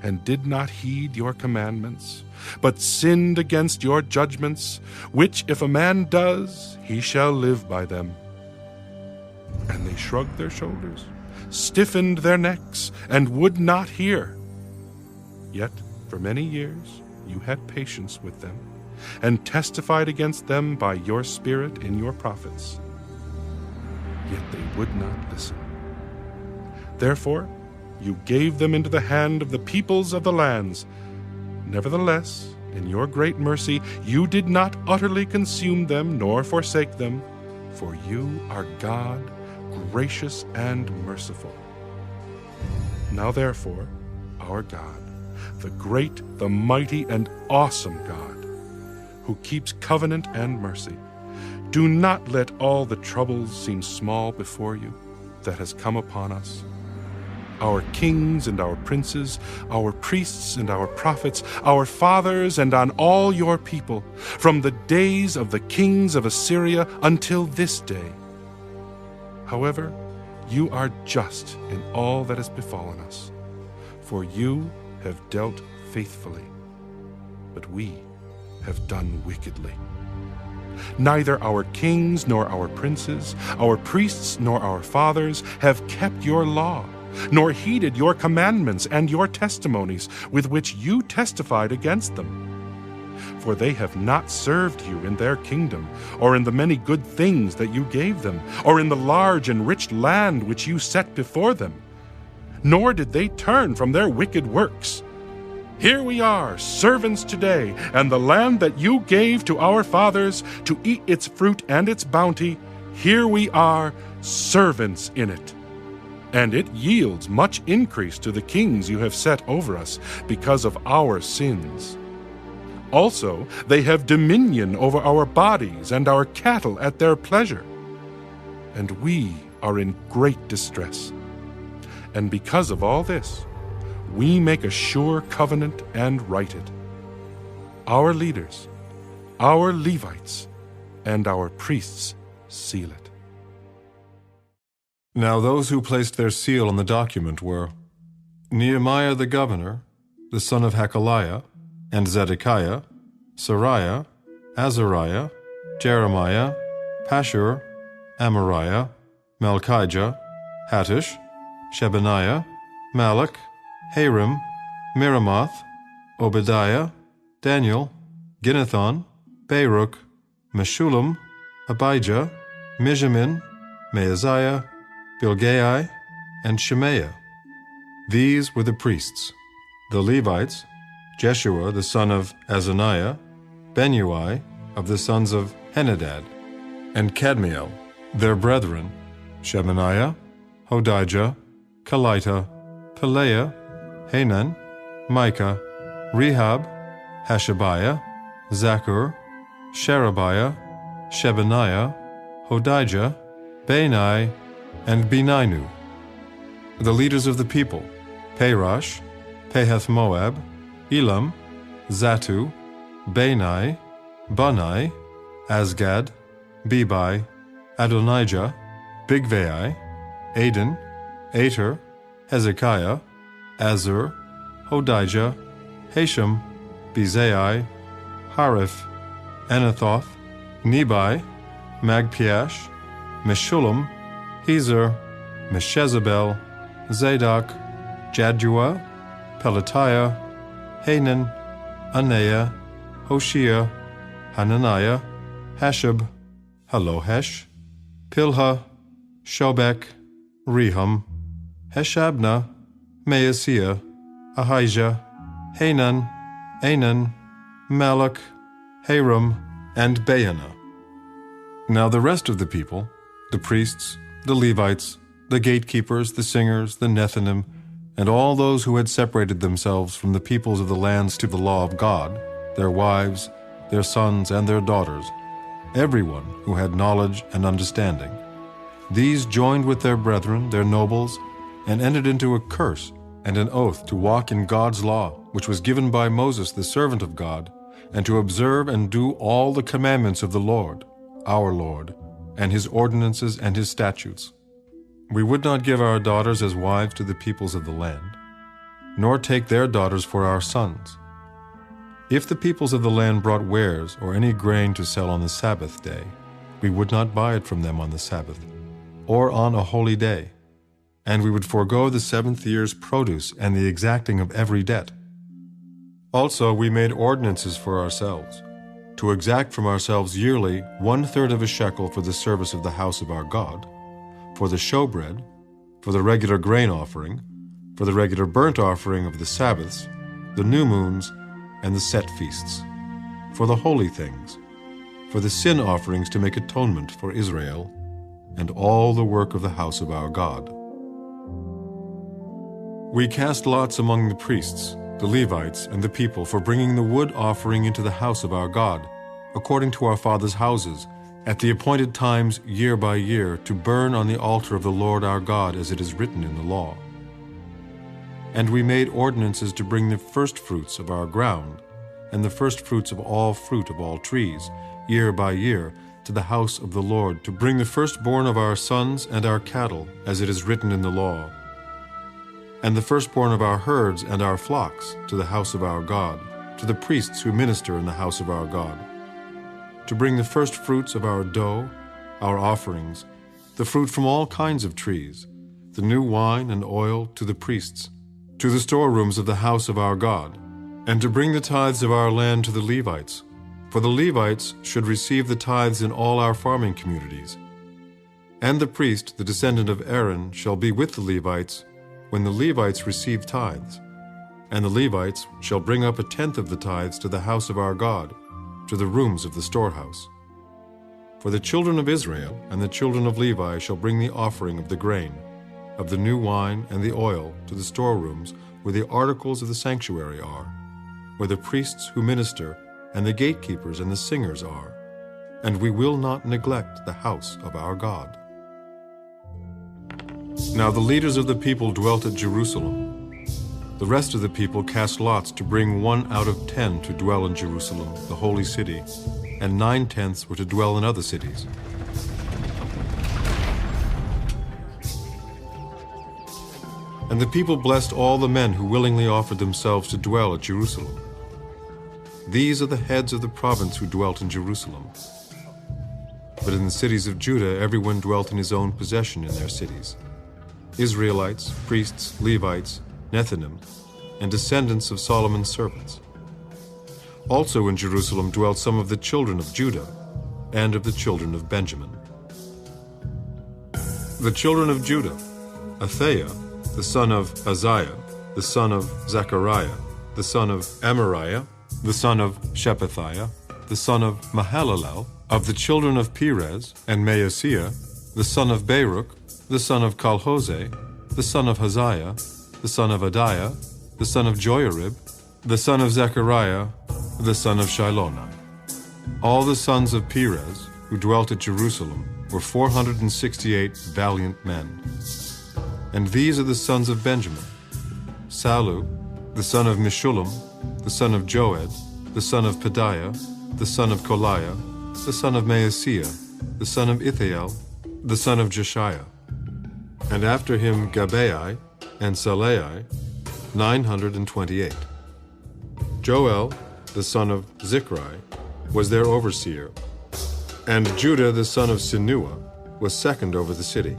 and did not heed your commandments, but sinned against your judgments, which if a man does, he shall live by them. And they shrugged their shoulders, stiffened their necks, and would not hear. Yet for many years you had patience with them, and testified against them by your Spirit in your prophets. Yet they would not listen. Therefore you gave them into the hand of the peoples of the lands. Nevertheless, in your great mercy, you did not utterly consume them, nor forsake them, for you are God, gracious and merciful. Now therefore, our God, the great, the mighty, and awesome God, who keeps covenant and mercy, do not let all the troubles seem small before you that has come upon us. Our kings and our princes, our priests and our prophets, our fathers, and on all your people, from the days of the kings of Assyria until this day. However, you are just in all that has befallen us, for you have dealt faithfully, but we have done wickedly. Neither our kings nor our princes, our priests nor our fathers have kept your law, nor heeded your commandments and your testimonies with which you testified against them. For they have not served you in their kingdom, or in the many good things that you gave them, or in the large and rich land which you set before them. Nor did they turn from their wicked works. Here we are, servants today, and the land that you gave to our fathers to eat its fruit and its bounty, here we are, servants in it. And it yields much increase to the kings you have set over us because of our sins. Also, they have dominion over our bodies and our cattle at their pleasure. And we are in great distress. And because of all this, we make a sure covenant and write it. Our leaders, our Levites, and our priests seal it. Now those who placed their seal on the document were Nehemiah the governor, the son of Hakaliah, and Zedekiah, Sariah, Azariah, Jeremiah, Pashur, Amariah, Malchijah, Hattush, Shebaniah, Malach, Harim, Miramoth, Obadiah, Daniel, Ginnethon, Baruch, Meshullam, Abijah, Mijamin, Maaziah, Bilgai, and Shemaiah. These were the priests. The Levites, Jeshua the son of Azaniah, Benui of the sons of Henadad, and Kadmiel, their brethren, Shebaniah, Hodijah, Kelita, Pelaiah, Hanan, Micah, Rehab, Hashabiah, Zaccur, Sherebiah, Shebaniah, Hodijah, Bani, and Beninu. The leaders of the people, Parash, Pahath-Moab, Elam, Zatu, Bani, Bunai, Azgad, Bebai, Adonijah, Bigvai, Adin, Ater, Hezekiah, Azur, Hodijah, Hashem, Bezai, Hariph, Anathoth, Nebai, Magpiash, Meshullam, Hezer, Meshezabel, Zadok, Jaddua, Pelatiah, Hanan, Anaiah, Hoshea, Hananiah, Hashab, Halohesh, Pilha, Shobek, Rehum, Heshabna, Maaseiah, Ahijah, Hanan, Anan, Malach, Haram, and Baanah. Now the rest of the people, the priests, the Levites, the gatekeepers, the singers, the Nethinim, and all those who had separated themselves from the peoples of the lands to the law of God, their wives, their sons, and their daughters, everyone who had knowledge and understanding, these joined with their brethren, their nobles, and entered into a curse and an oath to walk in God's law, which was given by Moses, the servant of God, and to observe and do all the commandments of the Lord, our Lord, and his ordinances and his statutes. We would not give our daughters as wives to the peoples of the land, nor take their daughters for our sons. If the peoples of the land brought wares or any grain to sell on the Sabbath day, we would not buy it from them on the Sabbath, or on a holy day, and we would forego the 7th year's produce and the exacting of every debt. Also we made ordinances for ourselves, to exact from ourselves yearly 1/3 of a shekel for the service of the house of our God, for the showbread, for the regular grain offering, for the regular burnt offering of the Sabbaths, the new moons, and the set feasts, for the holy things, for the sin offerings to make atonement for Israel, and all the work of the house of our God. We cast lots among the priests, the Levites, and the people for bringing the wood offering into the house of our God, according to our fathers' houses, at the appointed times year by year, to burn on the altar of the Lord our God, as it is written in the law. And we made ordinances to bring the firstfruits of our ground, and the firstfruits of all fruit of all trees, year by year, to the house of the Lord, to bring the firstborn of our sons and our cattle, as it is written in the law, and the firstborn of our herds and our flocks, to the house of our God, to the priests who minister in the house of our God, to bring the firstfruits of our dough, our offerings, the fruit from all kinds of trees, the new wine and oil to the priests, to the storerooms of the house of our God, and to bring the tithes of our land to the Levites. For the Levites should receive the tithes in all our farming communities. And the priest, the descendant of Aaron, shall be with the Levites when the Levites receive tithes. And the Levites shall bring up 1/10 of the tithes to the house of our God, to the rooms of the storehouse. For the children of Israel and the children of Levi shall bring the offering of the grain, of the new wine and the oil, to the storerooms where the articles of the sanctuary are, where the priests who minister and the gatekeepers and the singers are, and we will not neglect the house of our God. Now the leaders of the people dwelt at Jerusalem. The rest of the people cast lots to bring 1 out of 10 to dwell in Jerusalem, the holy city, and 9/10 were to dwell in other cities. And the people blessed all the men who willingly offered themselves to dwell at Jerusalem. These are the heads of the province who dwelt in Jerusalem. But in the cities of Judah everyone dwelt in his own possession in their cities: Israelites, priests, Levites, Nethinim, and descendants of Solomon's servants. Also in Jerusalem dwelt some of the children of Judah and of the children of Benjamin. The children of Judah: Athaiah, the son of Uzziah, the son of Zechariah, the son of Amariah, the son of Shephatiah, the son of Mahalalel, of the children of Perez and Maaseiah, the son of Baruch, the son of Calhose, the son of Haziah, the son of Adiah, the son of Joiarib, the son of Zechariah, the son of Shilonah. All the sons of Perez, who dwelt at Jerusalem, were 468 valiant men. And these are the sons of Benjamin: Salu, the son of Meshullam, the son of Joed, the son of Pedaiah, the son of Koliah, the son of Maaseiah, the son of Ithiel, the son of Jeshiah. And after him Gabai and Salai, 928. Joel, the son of Zichri, was their overseer. And Judah, the son of Sinua, was second over the city.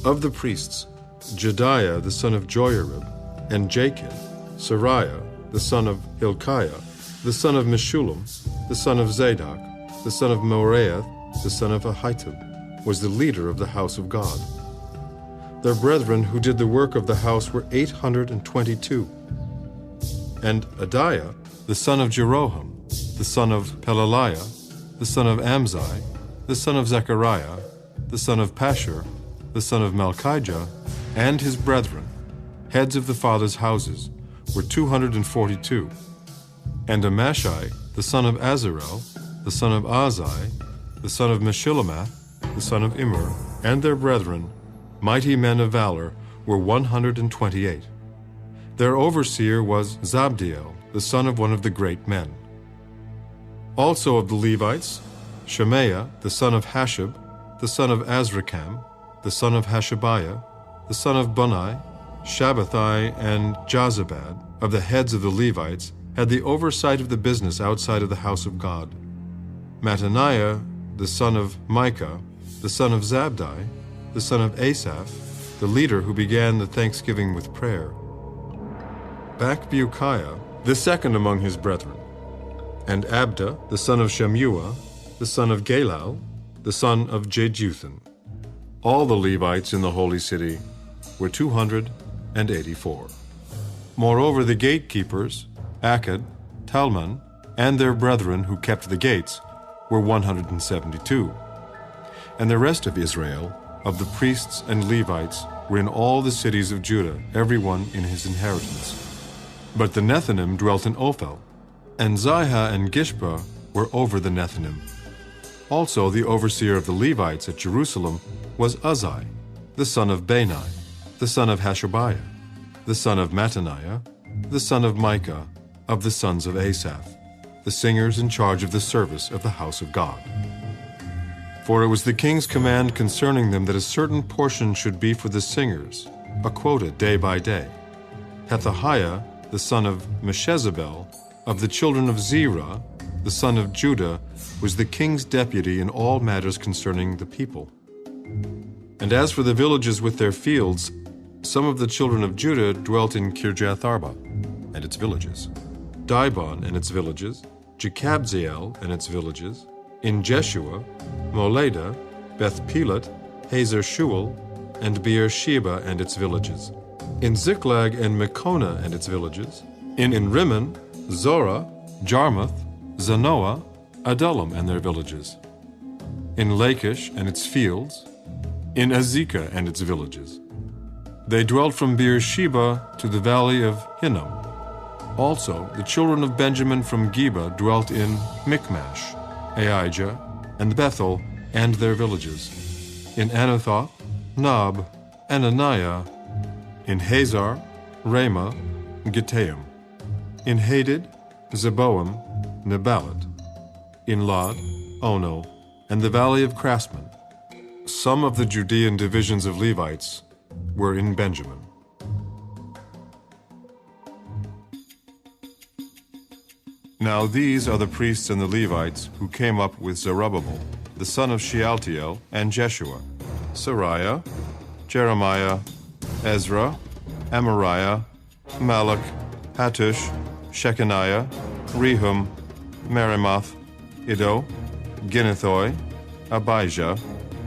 Of the priests, Jediah, the son of Joiarib, and Jachin, Sariah, the son of Hilkiah, the son of Meshullam, the son of Zadok, the son of Moraeth, the son of Ahitub, was the leader of the house of God. Their brethren who did the work of the house were 822. And Adiah, the son of Jeroham, the son of Pelaliah, the son of Amzai, the son of Zechariah, the son of Pashur, the son of Malchijah, and his brethren, heads of the fathers' houses, were 242. And Amashai, the son of Azarel, the son of Azai, the son of Meshillamath, the son of Immer, and their brethren, mighty men of valor, were 128. Their overseer was Zabdiel, the son of one of the great men. Also of the Levites, Shemaiah, the son of Hashab, the son of Azrikam, the son of Hashabiah, the son of Bunai, Shabbathai, and Jozabad, of the heads of the Levites, had the oversight of the business outside of the house of God. Mattaniah, the son of Micah, the son of Zabdi, the son of Asaph, the leader who began the thanksgiving with prayer. Bakbukiah, the second among his brethren, and Abda, the son of Shemuah, the son of Galal, the son of Jeduthun. All the Levites in the holy city were 284. Moreover, the gatekeepers, Akkad, Talmon, and their brethren who kept the gates, were 172. And the rest of Israel, of the priests and Levites, were in all the cities of Judah, every one in his inheritance. But the Nethinim dwelt in Ophel, and Zihah and Gishpa were over the Nethinim. Also the overseer of the Levites at Jerusalem was Uzai, the son of Bani, the son of Hashabiah, the son of Mattaniah, the son of Micah, of the sons of Asaph, the singers in charge of the service of the house of God. For it was the king's command concerning them that a certain portion should be for the singers, a quota day by day. Pethahiah, the son of Meshezabel, of the children of Zerah, the son of Judah, was the king's deputy in all matters concerning the people. And as for the villages with their fields, some of the children of Judah dwelt in Kirjath Arba and its villages, Dibon and its villages, Jekabzeel and its villages, in Jeshua, Moleda, Beth Pelet, Hazer Shual, and Beersheba and its villages, in Ziklag and Mekona and its villages, in Rimmon, Zorah, Jarmuth, Zanoah, Adullam and their villages, in Lachish and its fields, in Azekah and its villages. They dwelt from Beersheba to the valley of Hinnom. Also the children of Benjamin from Geba dwelt in Michmash, Aijah, and Bethel and their villages, in Anathoth, Nob, Ananiah, in Hazar, Ramah, Gittaim, in Hadid, Zeboim, Nebalat, in Lod, Ono, and the valley of Craftsmen. Some of the Judean divisions of Levites were in Benjamin. Now these are the priests and the Levites who came up with Zerubbabel, the son of Shealtiel, and Jeshua, Sariah, Jeremiah, Ezra, Amariah, Malach, Hattush, Shechaniah, Rehum, Merimoth, Iddo, Ginnethoi, Abijah,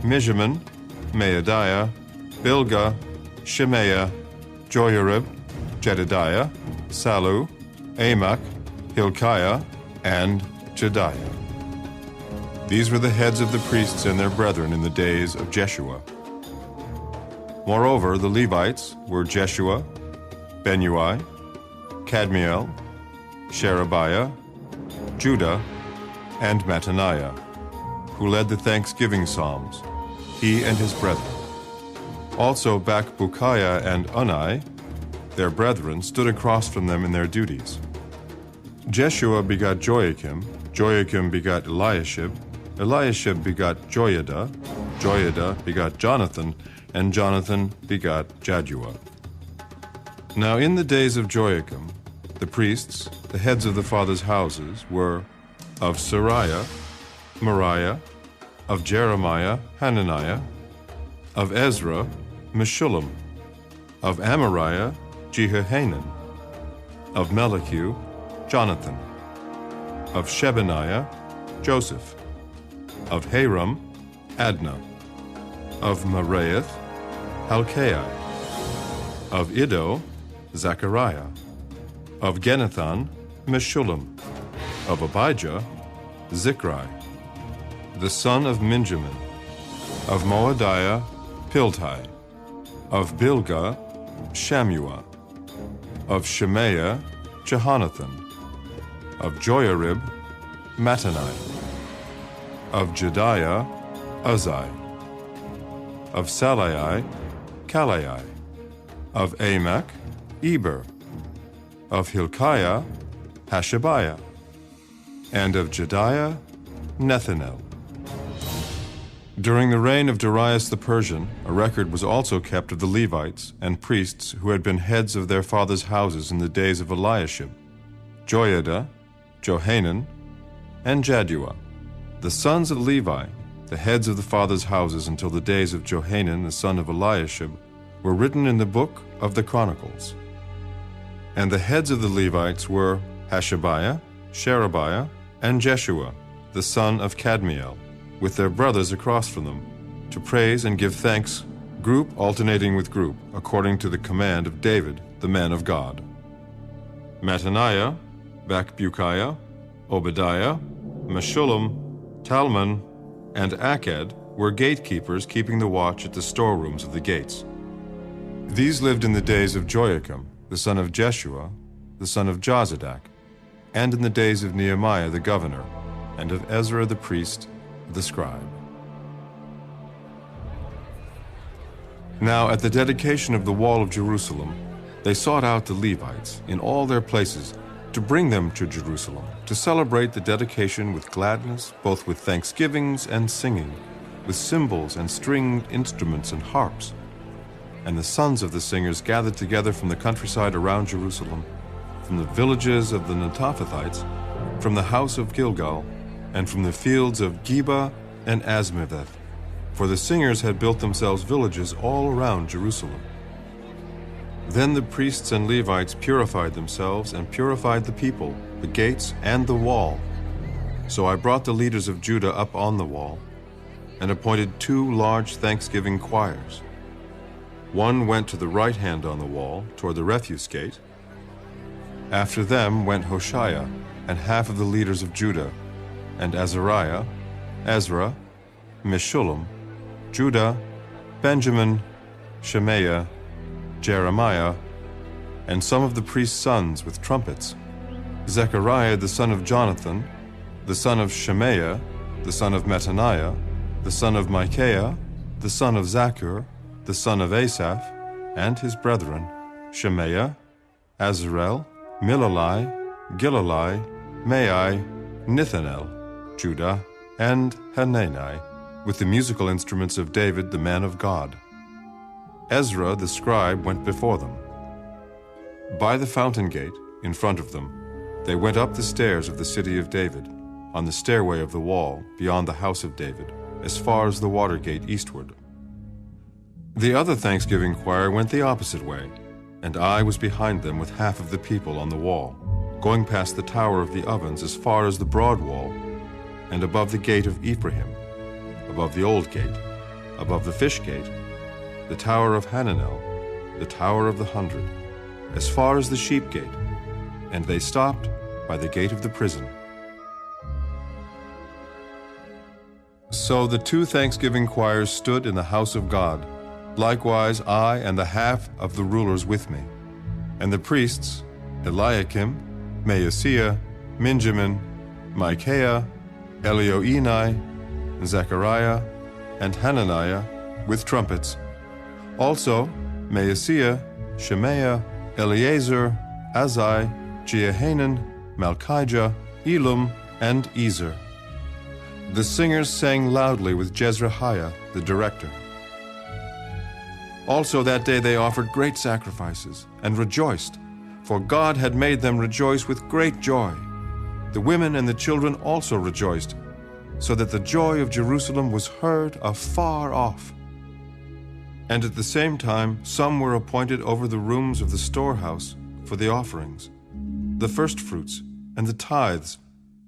Mijamin, Maadiah, Bilgah, Shemaiah, Joyarib, Jedediah, Salu, Amok, Hilkiah, and Jediah. These were the heads of the priests and their brethren in the days of Jeshua. Moreover, the Levites were Jeshua, Benui, Kadmiel, Sherebiah, Judah, and Mattaniah, who led the thanksgiving psalms, he and his brethren. Also Bakbukiah and Unai, their brethren, stood across from them in their duties. Jeshua begot Joachim, Joachim begot Eliashib, Eliashib begot Joiada, Joiada begot Jonathan, and Jonathan begot Jaddua. Now in the days of Joachim, the priests, the heads of the fathers' houses, were of Sariah, Moriah, of Jeremiah, Hananiah, of Ezra, Meshullam, of Amariah, Jehohanan, of Melichu, Jonathan, of Shebaniah, Joseph, of Haram, Adnah, Of Meraioth, Helkai. Of Iddo, Zechariah. Of Ginnathan, Meshullam. Of Abijah, Zichri. The son of Minjamin. Of Moadiah, Piltai. Of Bilgah, Shammua. Of Shemaiah, Jehonathan. Of Joiarib, Mattanai. Of Jediah, Uzai. Of Salai, Kalai. Of Amach, Eber. Of Hilkiah, Hashabiah. And of Jediah, Nethanel. During the reign of Darius the Persian, a record was also kept of the Levites and priests who had been heads of their fathers' houses in the days of Eliashib, Joiada, Johanan, and Jaddua. The sons of Levi, the heads of the fathers' houses until the days of Johanan the son of Eliashib, were written in the book of the Chronicles. And the heads of the Levites were Hashabiah, Sherebiah, and Jeshua, the son of Kadmiel, with their brothers across from them, to praise and give thanks, group alternating with group, according to the command of David, the man of God. Mattaniah, Bakbukiah, Obadiah, Meshullam, Talmon, and Aked were gatekeepers keeping the watch at the storerooms of the gates. These lived in the days of Joiakim, the son of Jeshua, the son of Jozadak, and in the days of Nehemiah the governor, and of Ezra the priest, the scribe. Now at the dedication of the wall of Jerusalem, they sought out the Levites in all their places to bring them to Jerusalem, to celebrate the dedication with gladness, both with thanksgivings and singing, with cymbals and stringed instruments and harps. And the sons of the singers gathered together from the countryside around Jerusalem, from the villages of the Netophathites, from the house of Gilgal, and from the fields of Geba and Asmaveth, for the singers had built themselves villages all around Jerusalem. Then the priests and Levites purified themselves and purified the people, the gates, and the wall. So I brought the leaders of Judah up on the wall, and appointed 2 large thanksgiving choirs. One went to the right hand on the wall, toward the refuse gate. After them went Hoshea and half of the leaders of Judah, and Azariah, Ezra, Meshullam, Judah, Benjamin, Shemaiah, Jeremiah, and some of the priest's sons with trumpets, Zechariah the son of Jonathan, the son of Shemaiah, the son of Mattaniah, the son of Micaiah, the son of Zaccur, the son of Asaph, and his brethren, Shemaiah, Azarel, Milalai, Gilalai, Maai, Nithanel, Judah, and Hanani, with the musical instruments of David the man of God. Ezra the scribe went before them. By the fountain gate, in front of them, they went up the stairs of the city of David, on the stairway of the wall, beyond the house of David, as far as the water gate eastward. The other thanksgiving choir went the opposite way, and I was behind them with half of the people on the wall, going past the tower of the ovens as far as the broad wall, and above the gate of Ephraim, above the old gate, above the fish gate, the tower of Hananel, the tower of the 100, as far as the sheep gate, and they stopped by the gate of the prison. So the 2 thanksgiving choirs stood in the house of God, likewise I and the half of the rulers with me, and the priests, Eliakim, Maaseiah, Minjamin, Micaiah, Elioenai, Zechariah, and Hananiah, with trumpets. Also Maaseiah, Shemaiah, Eleazar, Azai, Jehanan, Malchijah, Elam, and Ezer. The singers sang loudly with Jezrahiah, the director. Also that day they offered great sacrifices and rejoiced, for God had made them rejoice with great joy. The women and the children also rejoiced, so that the joy of Jerusalem was heard afar off. And at the same time some were appointed over the rooms of the storehouse for the offerings, the firstfruits and the tithes,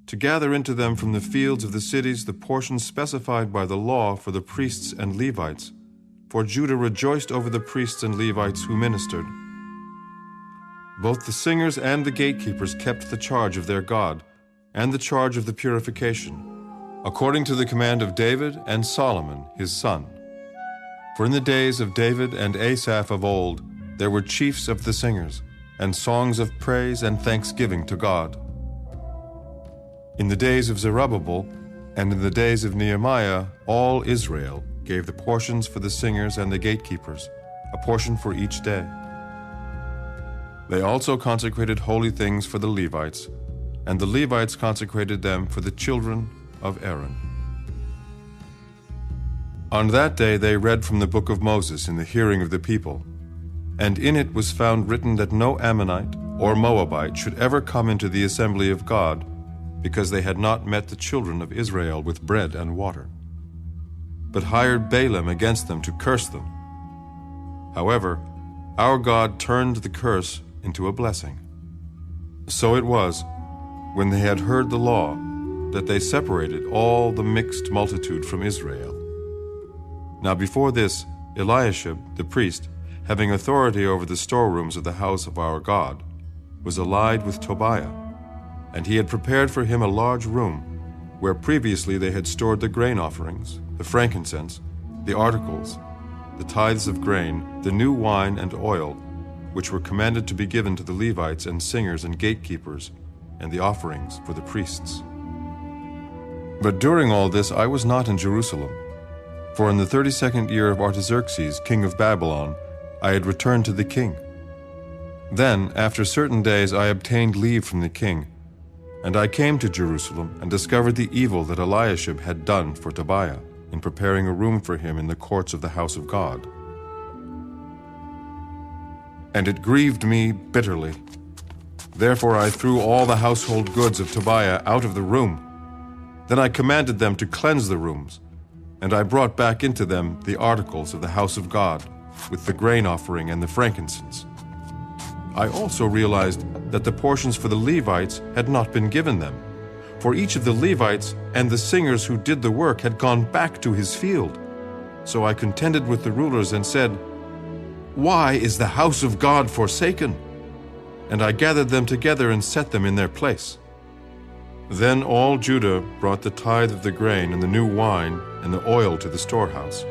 to gather into them from the fields of the cities the portions specified by the law for the priests and Levites, for Judah rejoiced over the priests and Levites who ministered. Both the singers and the gatekeepers kept the charge of their God and the charge of the purification, according to the command of David and Solomon his son. For in the days of David and Asaph of old there were chiefs of the singers, and songs of praise and thanksgiving to God. In the days of Zerubbabel and in the days of Nehemiah, all Israel gave the portions for the singers and the gatekeepers, a portion for each day. They also consecrated holy things for the Levites, and the Levites consecrated them for the children of Aaron. On that day they read from the book of Moses in the hearing of the people, and in it was found written that no Ammonite or Moabite should ever come into the assembly of God, because they had not met the children of Israel with bread and water, but hired Balaam against them to curse them. However, our God turned the curse into a blessing. So it was, when they had heard the law, that they separated all the mixed multitude from Israel. Now before this, Eliashib, the priest, having authority over the storerooms of the house of our God, was allied with Tobiah, and he had prepared for him a large room, where previously they had stored the grain offerings, the frankincense, the articles, the tithes of grain, the new wine and oil, which were commanded to be given to the Levites and singers and gatekeepers, and the offerings for the priests. But during all this I was not in Jerusalem, for in the 32nd year of Artaxerxes, king of Babylon, I had returned to the king. Then, after certain days, I obtained leave from the king, and I came to Jerusalem and discovered the evil that Eliashib had done for Tobiah in preparing a room for him in the courts of the house of God. And it grieved me bitterly. Therefore I threw all the household goods of Tobiah out of the room. Then I commanded them to cleanse the rooms, and I brought back into them the articles of the house of God, with the grain offering and the frankincense. I also realized that the portions for the Levites had not been given them, for each of the Levites and the singers who did the work had gone back to his field. So I contended with the rulers and said, "Why is the house of God forsaken?" And I gathered them together and set them in their place. Then all Judah brought the tithe of the grain and the new wine and the oil to the storehouse.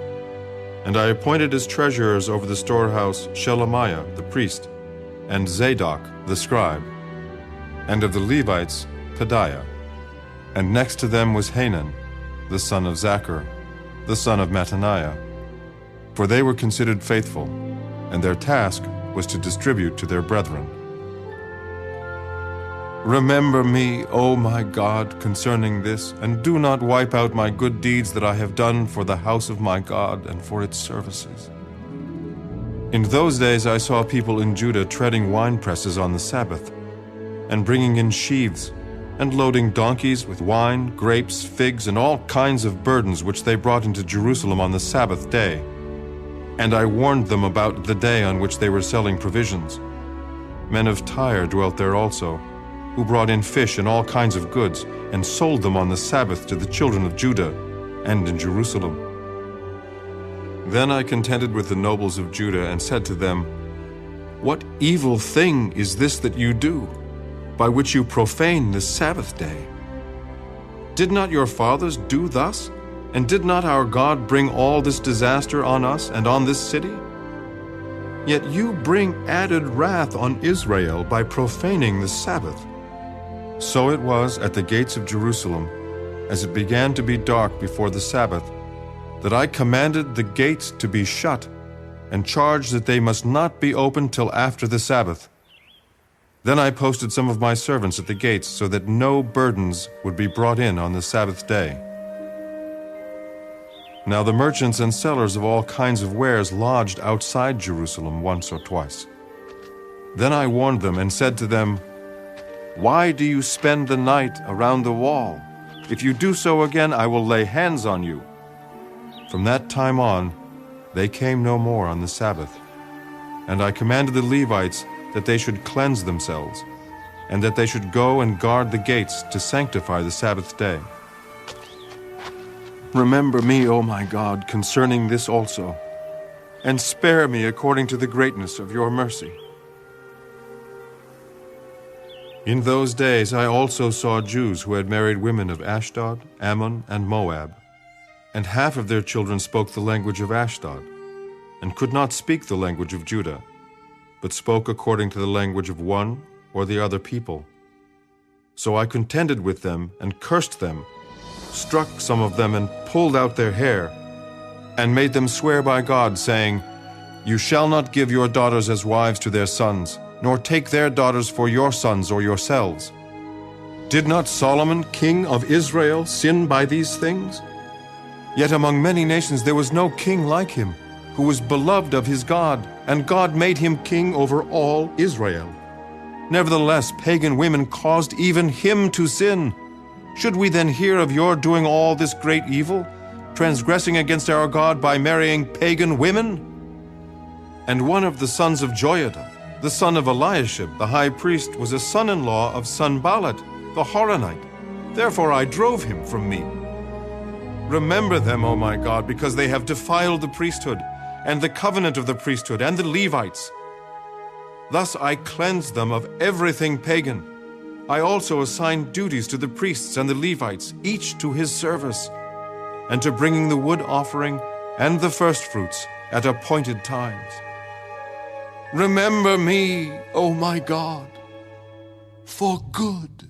And I appointed as treasurers over the storehouse Shelemiah the priest, and Zadok the scribe, and of the Levites Pedaiah. And next to them was Hanan, the son of Zachar, the son of Mattaniah. For they were considered faithful, and their task was to distribute to their brethren. Remember me, O my God, concerning this, and do not wipe out my good deeds that I have done for the house of my God and for its services. In those days I saw people in Judah treading wine presses on the Sabbath, and bringing in sheaves, and loading donkeys with wine, grapes, figs, and all kinds of burdens which they brought into Jerusalem on the Sabbath day. And I warned them about the day on which they were selling provisions. Men of Tyre dwelt there also, who brought in fish and all kinds of goods, and sold them on the Sabbath to the children of Judah, and in Jerusalem. Then I contended with the nobles of Judah, and said to them, "What evil thing is this that you do, by which you profane the Sabbath day? Did not your fathers do thus? And did not our God bring all this disaster on us and on this city? Yet you bring added wrath on Israel by profaning the Sabbath." So it was at the gates of Jerusalem, as it began to be dark before the Sabbath, that I commanded the gates to be shut, and charged that they must not be opened till after the Sabbath. Then I posted some of my servants at the gates, so that no burdens would be brought in on the Sabbath day. Now the merchants and sellers of all kinds of wares lodged outside Jerusalem once or twice. Then I warned them and said to them, "Why do you spend the night around the wall? If you do so again, I will lay hands on you." From that time on, they came no more on the Sabbath. And I commanded the Levites that they should cleanse themselves, and that they should go and guard the gates to sanctify the Sabbath day. Remember me, O my God, concerning this also, and spare me according to the greatness of your mercy. In those days I also saw Jews who had married women of Ashdod, Ammon, and Moab, and half of their children spoke the language of Ashdod, and could not speak the language of Judah, but spoke according to the language of one or the other people. So I contended with them and cursed them, struck some of them and pulled out their hair, and made them swear by God, saying, You shall not give your daughters as wives to their sons, nor take their daughters for your sons or yourselves. Did not Solomon, king of Israel, sin by these things? Yet among many nations there was no king like him, who was beloved of his God, and God made him king over all Israel. Nevertheless, pagan women caused even him to sin. Should we then hear of your doing all this great evil, transgressing against our God by marrying pagan women? And one of the sons of Joiada, the son of Eliashib, the high priest, was a son-in-law of Sanballat, the Horonite. Therefore I drove him from me. Remember them, O my God, because they have defiled the priesthood, and the covenant of the priesthood, and the Levites. Thus I cleansed them of everything pagan. I also assigned duties to the priests and the Levites, each to his service, and to bringing the wood offering and the firstfruits at appointed times. Remember me, O my God, for good.